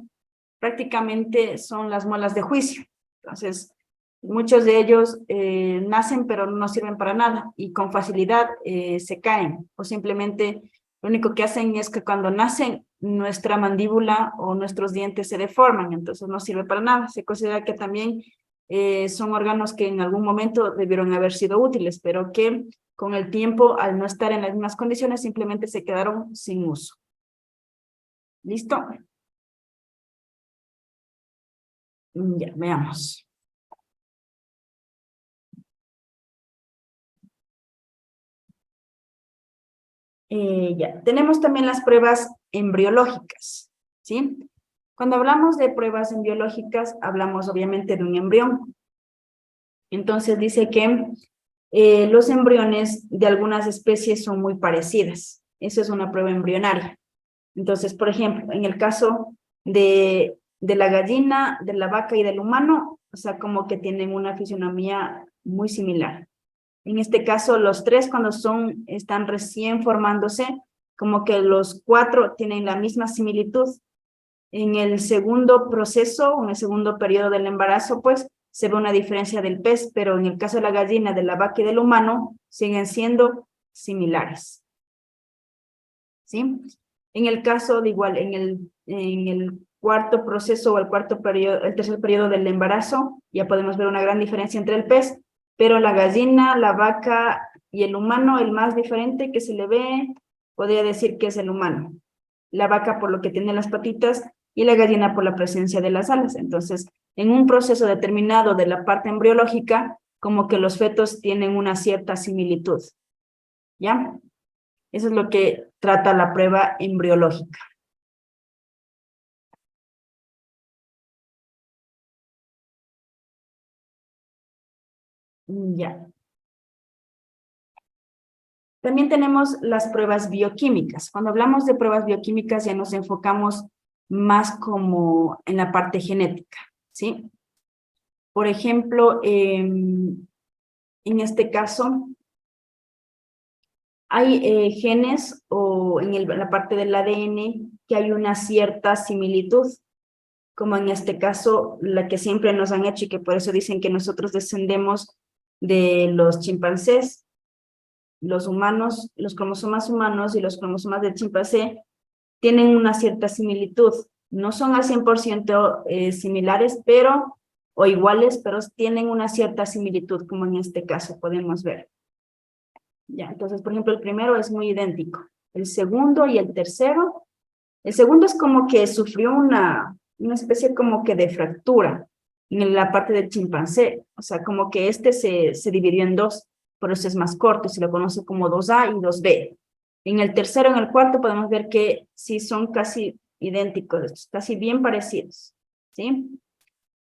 prácticamente son las muelas de juicio. Entonces, muchos de ellos nacen pero no sirven para nada y con facilidad se caen o simplemente lo único que hacen es que cuando nacen nuestra mandíbula o nuestros dientes se deforman, entonces no sirve para nada. Se considera que también son órganos que en algún momento debieron haber sido útiles, pero que con el tiempo, al no estar en las mismas condiciones, simplemente se quedaron sin uso. ¿Listo? Ya, veamos. Ya, tenemos también las pruebas embriológicas, ¿sí? Cuando hablamos de pruebas embriológicas, hablamos obviamente de un embrión. Entonces dice que los embriones de algunas especies son muy parecidas. Esa es una prueba embrionaria. Entonces, por ejemplo, en el caso de la gallina, de la vaca y del humano, o sea, como que tienen una fisionomía muy similar. En este caso, los tres cuando están recién formándose, como que los cuatro tienen la misma similitud. En el segundo proceso, en el segundo periodo del embarazo, pues, se ve una diferencia del pez, pero en el caso de la gallina, de la vaca y del humano, siguen siendo similares. ¿Sí? En el caso de igual, en el cuarto proceso o el cuarto periodo, el tercer periodo del embarazo, ya podemos ver una gran diferencia entre el pez, pero la gallina, la vaca y el humano, el más diferente que se le ve, podría decir que es el humano. La vaca por lo que tiene las patitas y la gallina por la presencia de las alas. Entonces, en un proceso determinado de la parte embriológica, como que los fetos tienen una cierta similitud. ¿Ya? Eso es lo que trata la prueba embriológica. Ya. También tenemos las pruebas bioquímicas. Cuando hablamos de pruebas bioquímicas ya nos enfocamos más como en la parte genética, ¿sí? Por ejemplo, en este caso, hay genes o en la parte del ADN que hay una cierta similitud como en este caso la que siempre nos han hecho y que por eso dicen que nosotros descendemos de los chimpancés, los humanos, los cromosomas humanos y los cromosomas del chimpancé tienen una cierta similitud. No son al 100% similares, pero, o iguales, pero tienen una cierta similitud, como en este caso podemos ver. Ya, entonces, por ejemplo, el primero es muy idéntico. El segundo y el tercero, el segundo es como que sufrió una especie como que de fractura en la parte del chimpancé. O sea, como que este se dividió en dos, por eso es más corto, se lo conoce como 2A y 2B. En el tercero, en el cuarto, podemos ver que sí son casi idénticos, casi bien parecidos, ¿sí?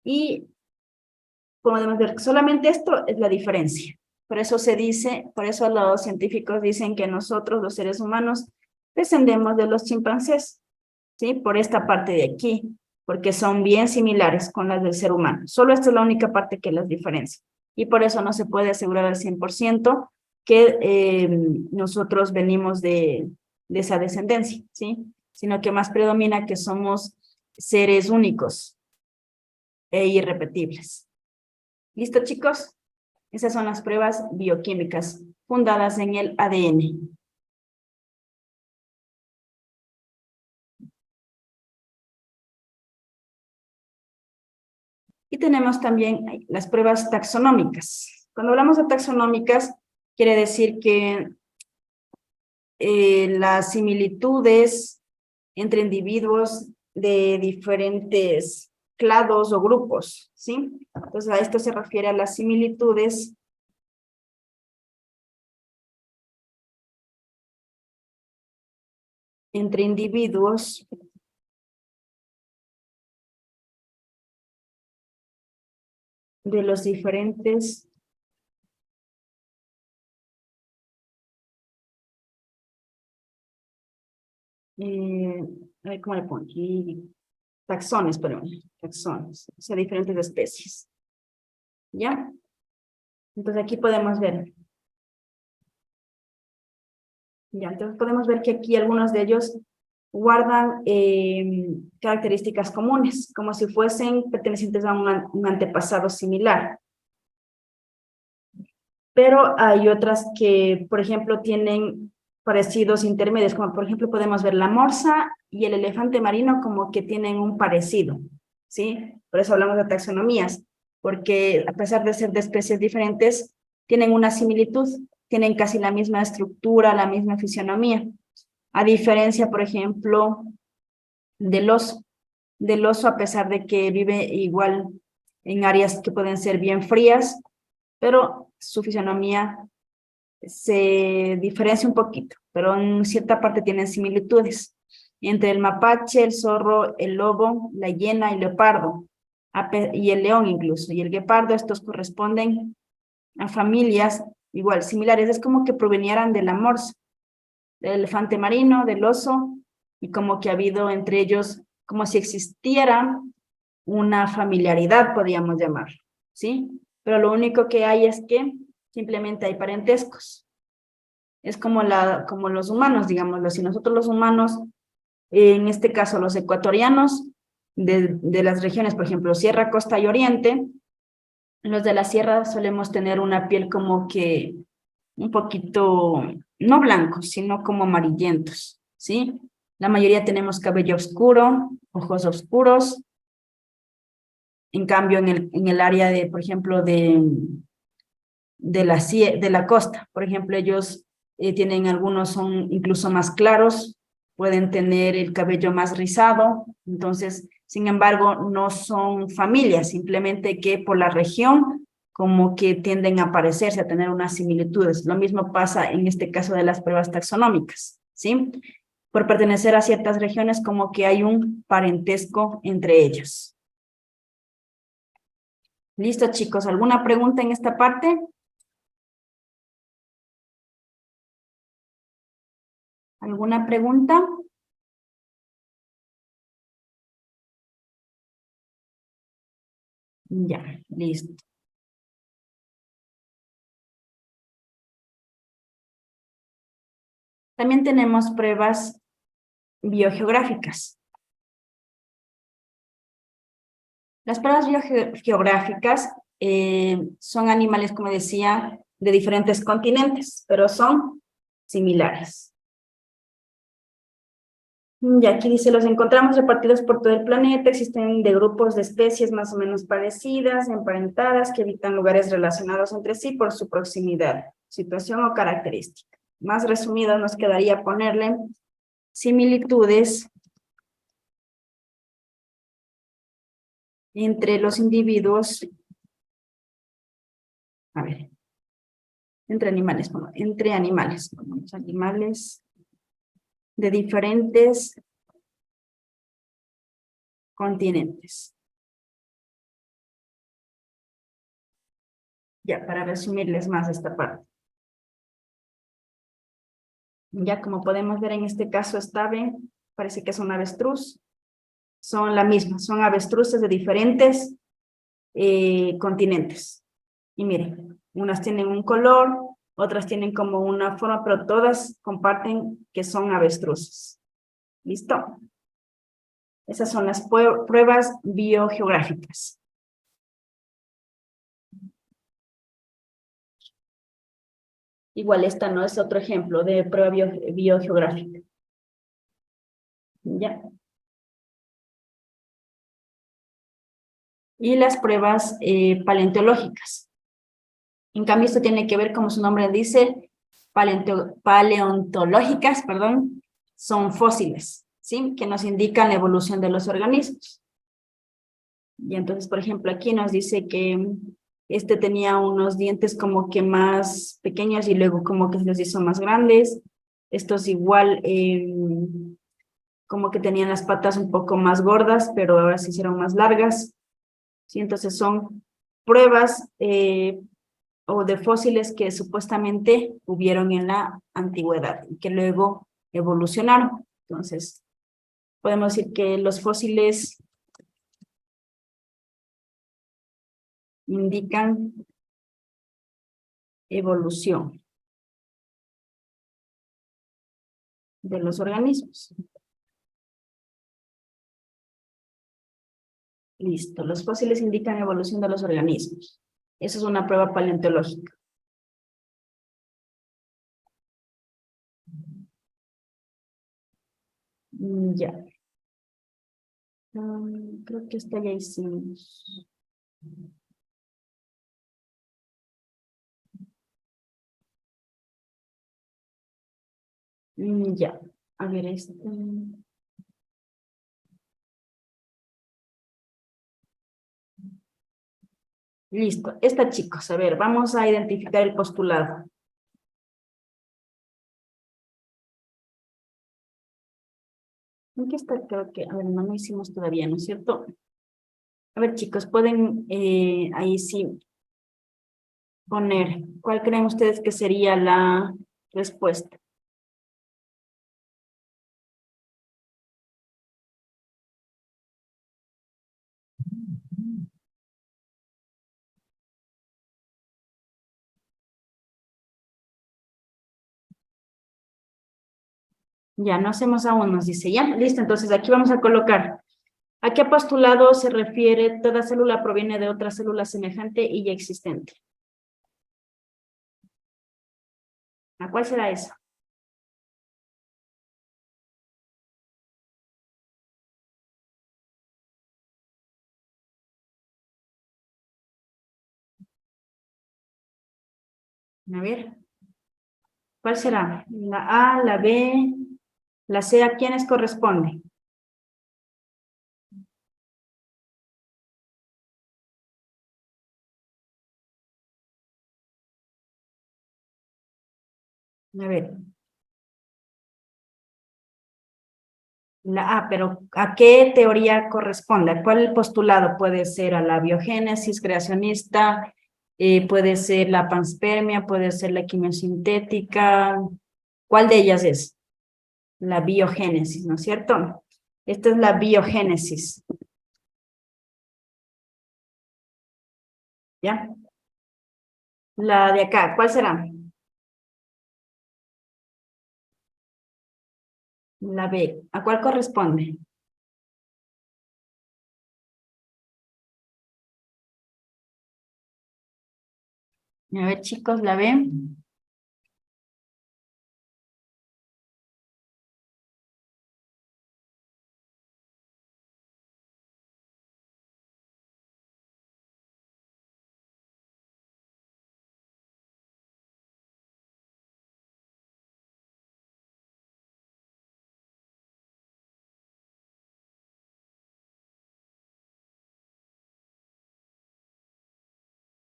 Y podemos ver que solamente esto es la diferencia. Por eso se dice, por eso los científicos dicen que nosotros, los seres humanos, descendemos de los chimpancés, ¿sí? Por esta parte de aquí, porque son bien similares con las del ser humano. Solo esta es la única parte que las diferencia. Y por eso no se puede asegurar al 100% que nosotros venimos de esa descendencia, ¿sí? Sino que más predomina que somos seres únicos e irrepetibles. ¿Listo, chicos? Esas son las pruebas bioquímicas fundadas en el ADN. Y tenemos también las pruebas taxonómicas. Cuando hablamos de taxonómicas, quiere decir que las similitudes entre individuos de diferentes clados o grupos, ¿sí? Entonces, a esto se refiere a las similitudes entre individuos de los diferentes a ver cómo le pongo aquí, taxones, perdón, taxones, o sea, diferentes especies, ¿ya? Entonces aquí podemos ver, ya, entonces podemos ver que aquí algunos de ellos guardan características comunes, como si fuesen pertenecientes a un antepasado similar. Pero hay otras que, por ejemplo, tienen parecidos intermedios, como por ejemplo podemos ver la morsa y el elefante marino como que tienen un parecido, ¿sí? Por eso hablamos de taxonomías, porque a pesar de ser de especies diferentes, tienen una similitud, tienen casi la misma estructura, la misma fisionomía. A diferencia, por ejemplo, del oso. Del oso, a pesar de que vive igual en áreas que pueden ser bien frías, pero su fisionomía se diferencia un poquito, pero en cierta parte tienen similitudes. Entre el mapache, el zorro, el lobo, la hiena y el leopardo, y el león incluso, y el guepardo, estos corresponden a familias igual, similares. Es como que provenieran de la morsa, del elefante marino, del oso, y como que ha habido entre ellos, como si existiera una familiaridad, podríamos llamar, ¿sí? Pero lo único que hay es que simplemente hay parentescos. Es como los humanos, digámoslo. Si nosotros los humanos, en este caso los ecuatorianos, de las regiones, por ejemplo, Sierra, Costa y Oriente, los de la Sierra solemos tener una piel como que un poquito, no blancos, sino como amarillentos, ¿sí? La mayoría tenemos cabello oscuro, ojos oscuros. En cambio, en el área de, por ejemplo, de la costa, por ejemplo, ellos tienen algunos son incluso más claros, pueden tener el cabello más rizado, entonces, sin embargo, no son familias, simplemente que por la región como que tienden a parecerse, a tener unas similitudes. Lo mismo pasa en este caso de las pruebas taxonómicas, ¿sí? Por pertenecer a ciertas regiones como que hay un parentesco entre ellos. ¿Listo, chicos? ¿Alguna pregunta en esta parte? ¿Alguna pregunta? Ya, listo. También tenemos pruebas biogeográficas. Las pruebas biogeográficas son animales, como decía, de diferentes continentes, pero son similares. Y aquí dice, los encontramos repartidos por todo el planeta, existen de grupos de especies más o menos parecidas, emparentadas, que habitan lugares relacionados entre sí por su proximidad, situación o característica. Más resumido nos quedaría ponerle similitudes entre los individuos, a ver, entre animales, bueno, entre animales, ponemos animales de diferentes continentes. Ya, para resumirles más esta parte. Ya como podemos ver en este caso esta ave, parece que es un avestruz. Son la misma, son avestruces de diferentes continentes. Y miren, unas tienen un color, otras tienen como una forma, pero todas comparten que son avestruces. ¿Listo? Esas son las pruebas biogeográficas. Igual esta no es otro ejemplo de prueba biogeográfica. Ya. Y las pruebas paleontológicas. En cambio, esto tiene que ver, como su nombre dice, paleontológicas, perdón, son fósiles, ¿sí? Que nos indican la evolución de los organismos. Y entonces, por ejemplo, aquí nos dice que este tenía unos dientes como que más pequeños y luego como que se los hizo más grandes. Estos igual como que tenían las patas un poco más gordas, pero ahora se hicieron más largas. ¿Sí? Entonces son pruebas o de fósiles que supuestamente hubieron en la antigüedad y que luego evolucionaron. Entonces, podemos decir que los fósiles indican evolución de los organismos. Listo, los fósiles indican evolución de los organismos. Esa es una prueba paleontológica. Ya. Creo que esta ya hicimos. Ya. A ver, este. Listo. Esta, chicos, a ver, vamos a identificar el postulado. ¿En qué está? Creo que, a ver, no lo hicimos todavía, ¿no es cierto? A ver, chicos, pueden ahí sí poner, ¿cuál creen ustedes que sería la respuesta? Ya, no hacemos aún, nos dice, ya, listo, entonces aquí vamos a colocar, ¿a qué postulado se refiere? Toda célula proviene de otra célula semejante y ya existente. ¿A cuál será eso? A ver, ¿cuál será? La A, la B, la C, ¿a quiénes corresponde? A ver, la A, pero ¿a qué teoría corresponde? ¿A cuál postulado? Puede ser a la biogénesis creacionista, puede ser la panspermia, puede ser la quimiosintética. ¿Cuál de ellas es? La biogénesis, ¿no es cierto? Esta es la biogénesis. ¿Ya? La de acá, ¿cuál será? La B. ¿A cuál corresponde? A ver, chicos, ¿la ven?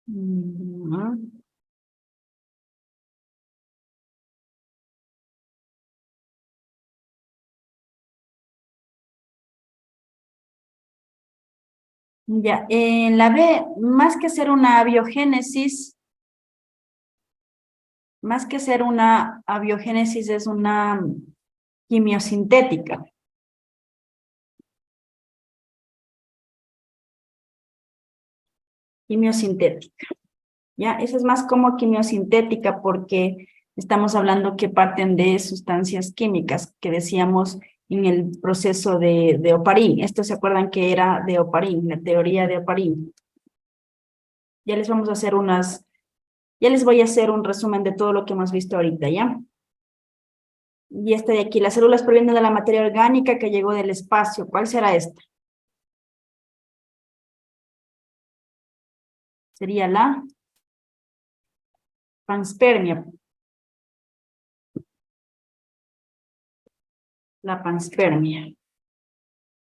Mm. Ya, en la B, más que ser una abiogénesis es una quimiosintética. Quimiosintética. Ya, esa es más como quimiosintética porque estamos hablando que parten de sustancias químicas que decíamos en el proceso de Oparin. Esto se acuerdan que era de Oparin, la teoría de Oparin. Ya les vamos a hacer ya les voy a hacer un resumen de todo lo que hemos visto ahorita, ¿ya? Y esta de aquí, las células provienen de la materia orgánica que llegó del espacio. ¿Cuál será esta? Sería la panspermia. La panspermia.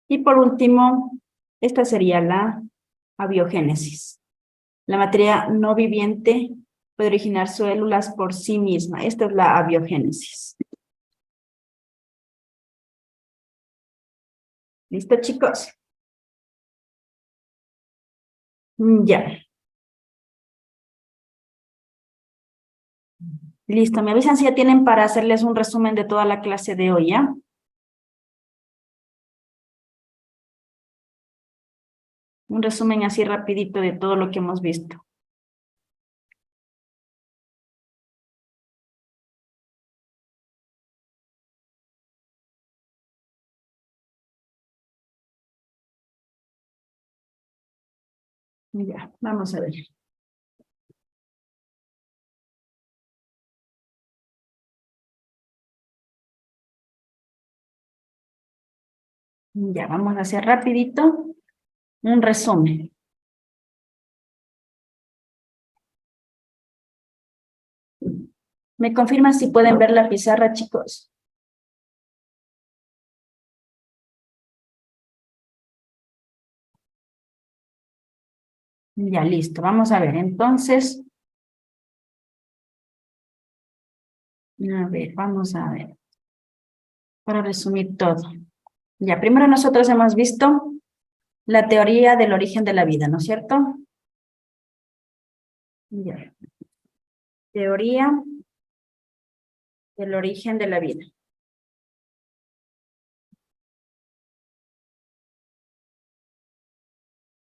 Y por último, esta sería la abiogénesis. La materia no viviente puede originar células por sí misma. Esta es la abiogénesis. ¿Listo, chicos? Ya. Listo, me avisan si ya tienen para hacerles un resumen de toda la clase de hoy, ¿ya? Un resumen así rapidito de todo lo que hemos visto. Ya, vamos a ver. Ya, vamos a hacer rapidito un resumen. ¿Me confirman si pueden ver la pizarra, chicos? Ya, listo. Vamos a ver, entonces. A ver, vamos a ver. Para resumir todo. Ya, primero nosotros hemos visto la teoría del origen de la vida, ¿no es cierto? Ya. Teoría del origen de la vida.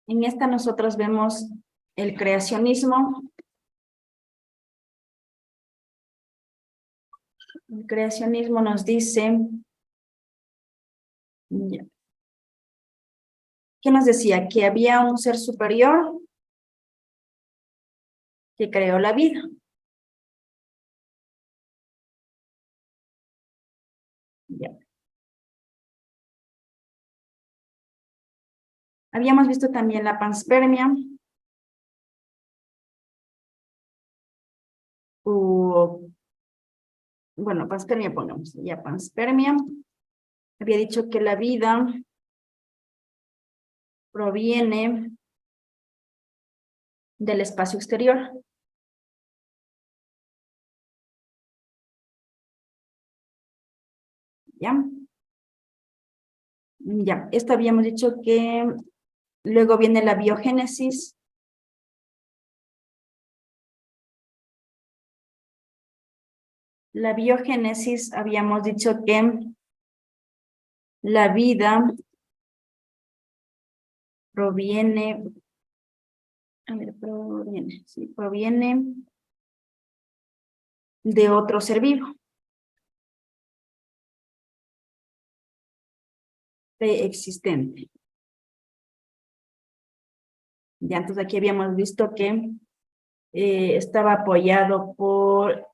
En esta nosotros vemos el creacionismo. El creacionismo nos dice, ya, ¿qué nos decía? Que había un ser superior que creó la vida. Ya. Habíamos visto también la panspermia, bueno, panspermia pongamos, ya panspermia. Había dicho que la vida proviene del espacio exterior. ¿Ya? Ya, esto habíamos dicho que luego viene la biogénesis. La biogénesis habíamos dicho que la vida proviene, a ver, proviene de otro ser vivo, preexistente. Ya, entonces aquí habíamos visto que estaba apoyado por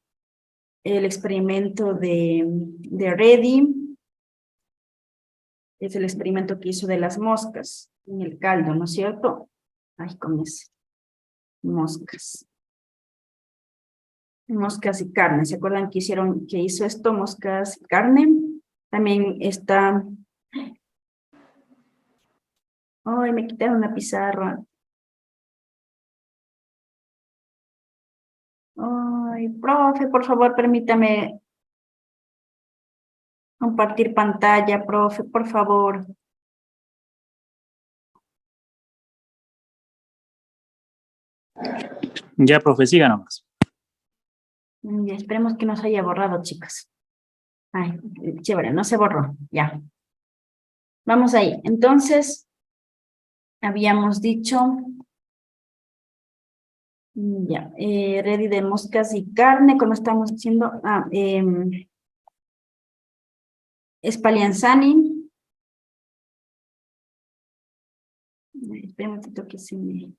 el experimento de Reddy. Es el experimento que hizo de las moscas en el caldo, ¿no es cierto? Ay, con ese. Moscas. Moscas y carne. ¿Se acuerdan que hizo esto? Moscas y carne. También está... Ay, me quitaron la pizarra. Ay, profe, por favor, permítame compartir pantalla, profe, por favor. Ya, profe, siga nomás. Ya, esperemos que no se haya borrado, chicas. Ay, chévere, no se borró. Ya. Vamos ahí. Entonces, habíamos dicho... Ya, ready de moscas y carne, como estamos diciendo. Spallanzani. Espera un momentito que se me...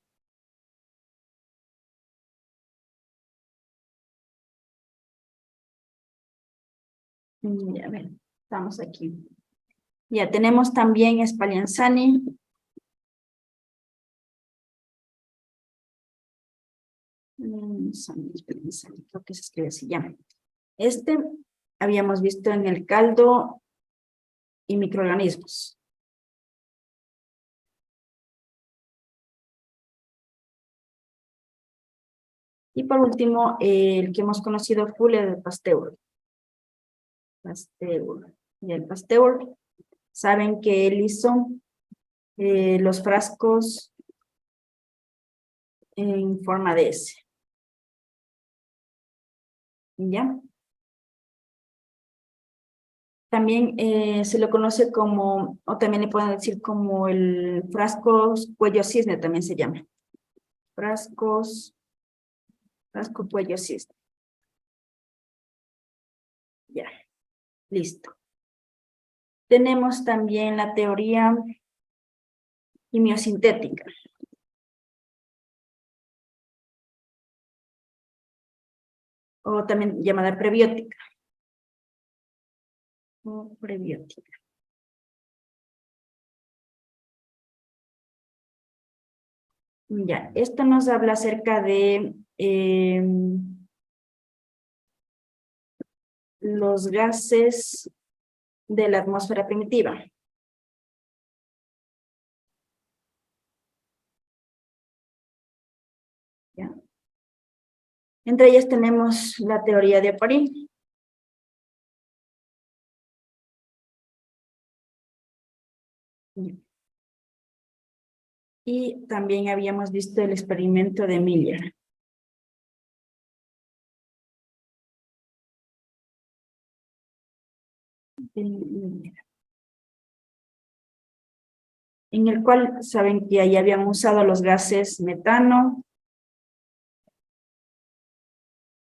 Ya, a ver, estamos aquí. Ya, tenemos también Spallanzani. Spallanzani, creo que se escribe así, ya. Este habíamos visto en el caldo y microorganismos. Y por último, el que hemos conocido Fuller de Pasteur. Pasteur. Y el Pasteur, saben que él hizo los frascos en forma de S. ¿Ya? También se lo conoce como, o también le pueden decir como el frascos cuello cisne, también se llama. Frasco cuello cisne. Ya, listo. Tenemos también la teoría quimiosintética. O también llamada prebiótica. O prebiótica. Ya, esto nos habla acerca de los gases de la atmósfera primitiva. ¿Ya? Entre ellas tenemos la teoría de Oparin. Y también habíamos visto el experimento de Miller. En el cual saben que ahí habían usado los gases metano,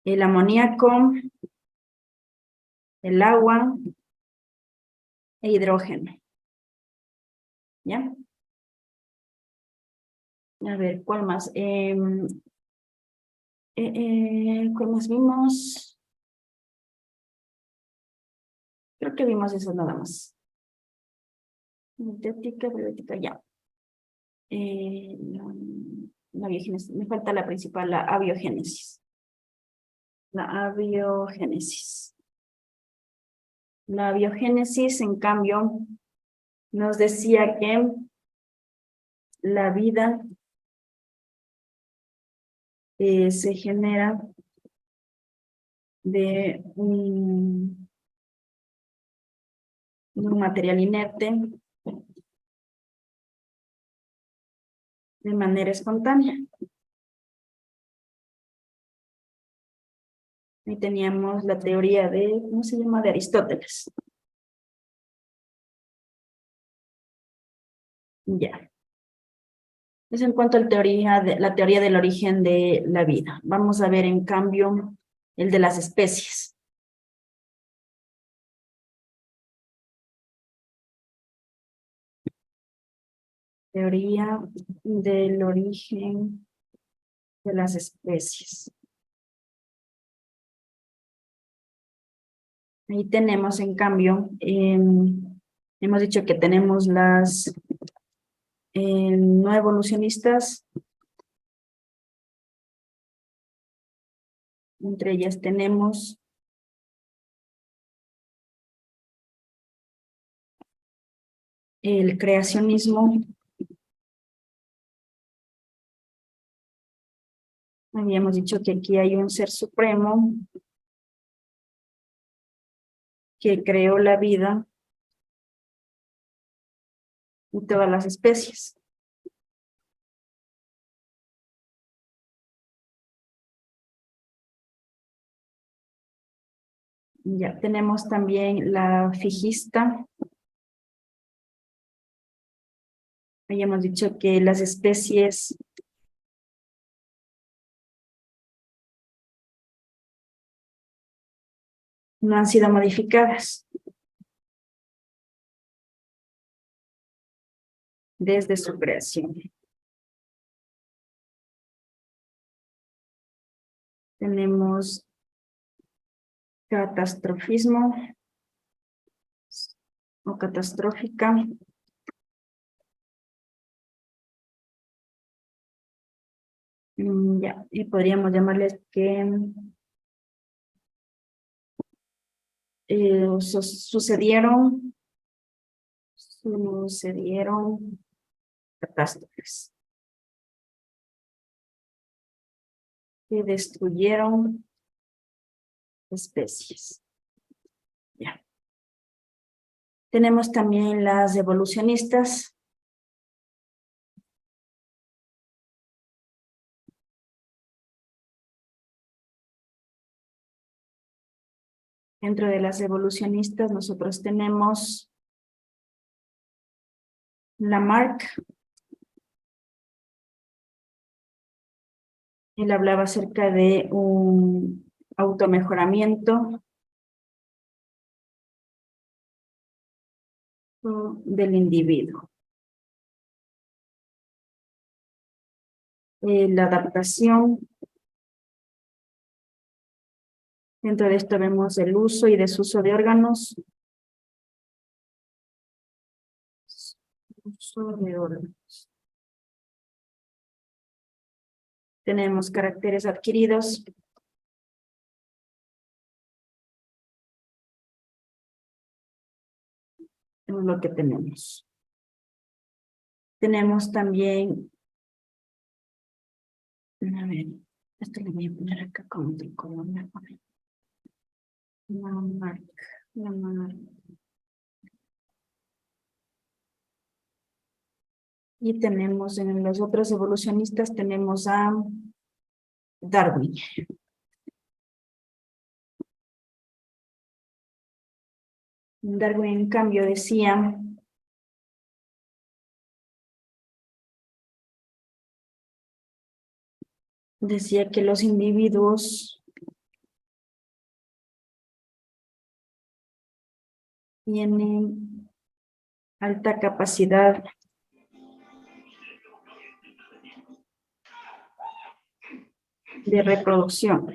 el amoníaco, el agua e hidrógeno. ¿Ya? A ver, ¿cuál más? ¿Cuál más vimos? Creo que vimos eso nada más. Sintética, biológica, ya. La biogénesis. Me falta la principal, la abiogénesis. La abiogénesis. La biogénesis, en cambio, nos decía que la vida se genera de un material inerte de manera espontánea. Ahí teníamos la teoría de, ¿cómo se llama? De Aristóteles. Ya. Eso en cuanto a la teoría del origen de la vida. Vamos a ver, en cambio, el de las especies. Teoría del origen de las especies. Ahí tenemos, en cambio, hemos dicho que tenemos las no evolucionistas. Entre ellas tenemos el creacionismo. Habíamos dicho que aquí hay un ser supremo que creó la vida y todas las especies. Ya tenemos también la fijista. Habíamos dicho que las especies no han sido modificadas desde su creación. Tenemos catastrofismo o catastrófica. Ya, y podríamos llamarles que sucedieron catástrofes que destruyeron especies. Ya. Tenemos también las evolucionistas. Dentro de las evolucionistas nosotros tenemos Lamarck. Él hablaba acerca de un automejoramiento del individuo. La adaptación. Dentro de esto vemos el uso y desuso de órganos. Uso de órganos. Tenemos caracteres adquiridos. Es lo que tenemos. Tenemos también, a ver, esto le voy a poner acá como otro color. Lamarck. Y tenemos en los otros evolucionistas, tenemos a Darwin. Darwin, en cambio, decía que los individuos tienen alta capacidad de reproducción.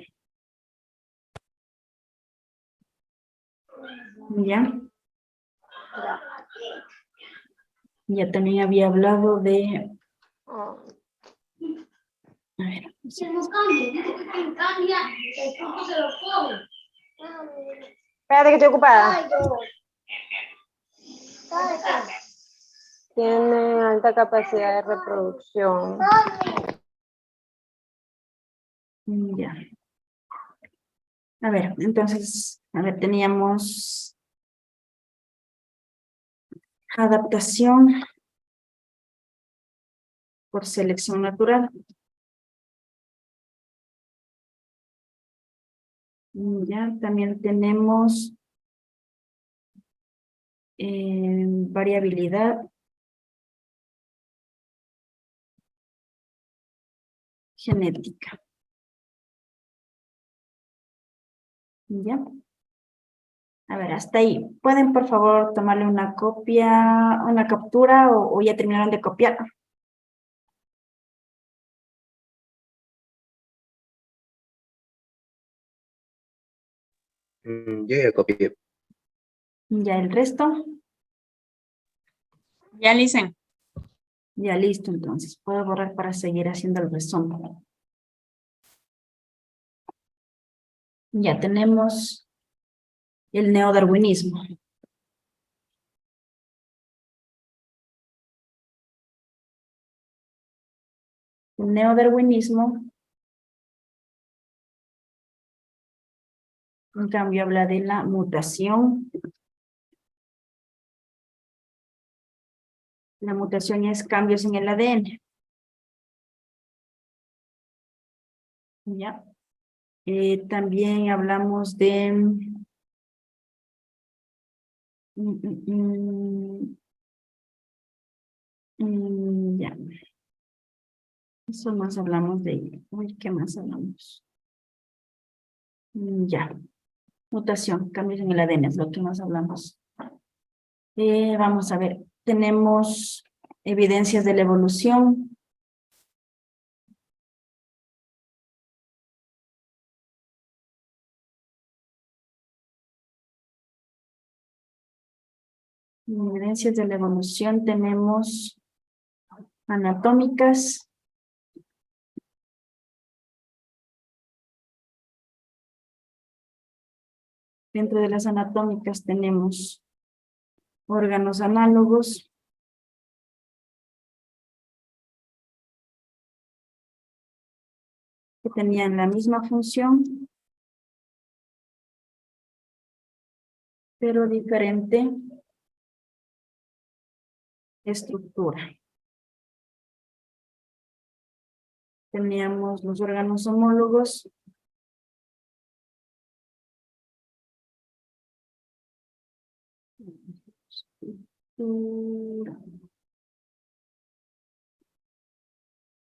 ¿Ya? Ya también había hablado de... A ver. Se nos cambia, el punto se lo come. Espérate que estoy ocupada. Ay, Tiene alta capacidad de reproducción. Ya. A ver, entonces, teníamos adaptación por selección natural. Ya, también tenemos variabilidad genética. ¿Ya? A ver, hasta ahí. ¿Pueden, por favor, tomarle una copia, una captura o ya terminaron de copiar? Yo ya copié. Ya el resto, Ya, Licen. ya listo entonces. Puedo borrar para seguir haciendo el resumen. Ya tenemos el neodarwinismo. El neodarwinismo, en cambio, habla de la mutación. La mutación es cambios en el ADN. Ya. También hablamos de ya. Eso más hablamos de. Uy, ¿qué más hablamos? Ya. Mutación, cambios en el ADN es lo que más hablamos. Vamos a ver. Tenemos evidencias de la evolución. En evidencias de la evolución tenemos anatómicas. Dentro de las anatómicas tenemos órganos análogos. Que tenían la misma función, pero diferente estructura. Teníamos los órganos homólogos.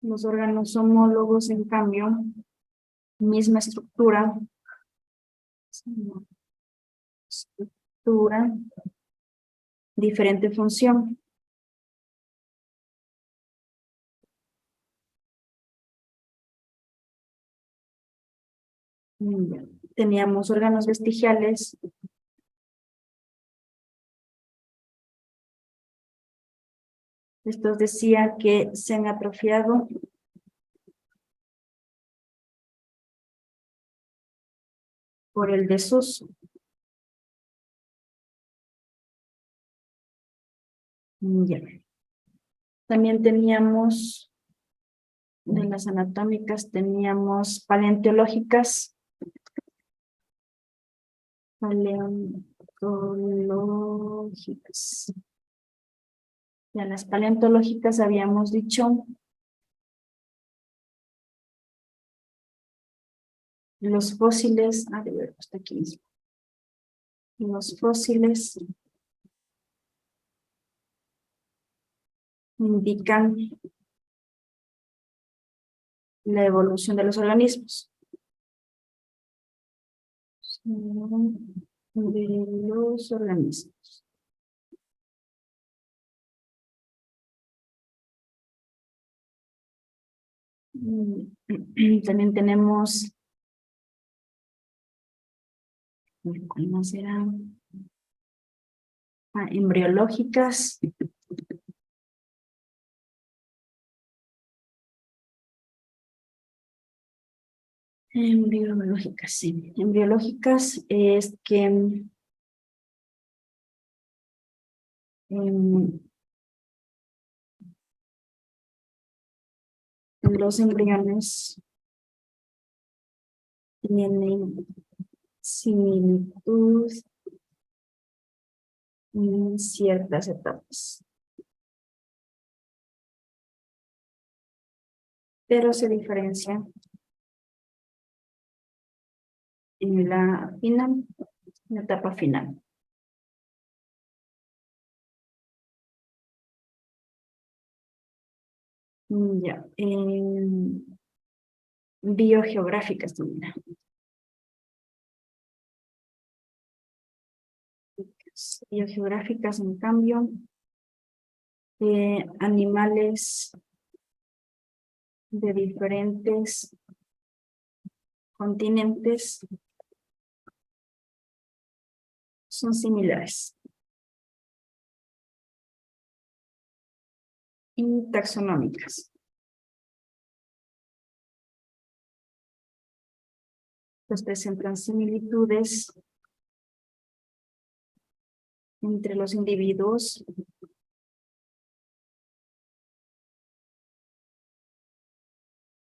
Los órganos homólogos, en cambio, misma estructura. Estructura, diferente función. Teníamos órganos vestigiales. Estos decía que se han atrofiado por el desuso. Ya. También teníamos, de las anatómicas, teníamos paleontológicas. Paleontológicas. Ya las paleontológicas habíamos dicho los fósiles, de ver, hasta aquí mismo. Los fósiles indican la evolución de los organismos. De los organismos. También tenemos, ¿cuál más era? Embriológicas. Embriológicas, sí. Embriológicas es que los embriones tienen similitud en ciertas etapas, pero se diferencian en la final, en la etapa final. Ya, biogeográficas también. Biogeográficas, en cambio, animales de diferentes continentes son similares. Y taxonómicas. Pues presentan similitudes entre los individuos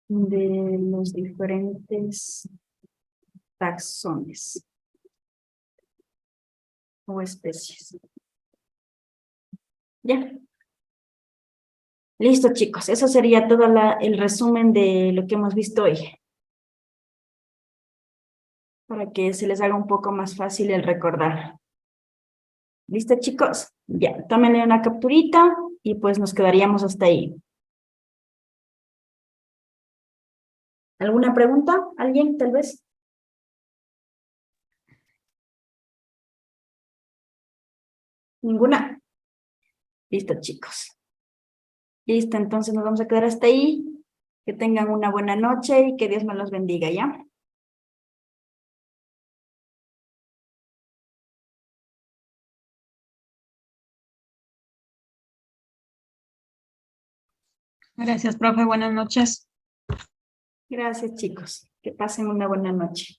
de los diferentes taxones o especies. Ya. Listo, chicos. Eso sería todo el resumen de lo que hemos visto hoy. Para que se les haga un poco más fácil el recordar. ¿Listo, chicos? Ya, tómenle una capturita y pues nos quedaríamos hasta ahí. ¿Alguna pregunta? ¿Alguien, tal vez? ¿Ninguna? Listo, chicos. Listo, entonces nos vamos a quedar hasta ahí. Que tengan una buena noche y que Dios me los bendiga, ¿ya? Gracias, profe. Buenas noches. Gracias, chicos. Que pasen una buena noche.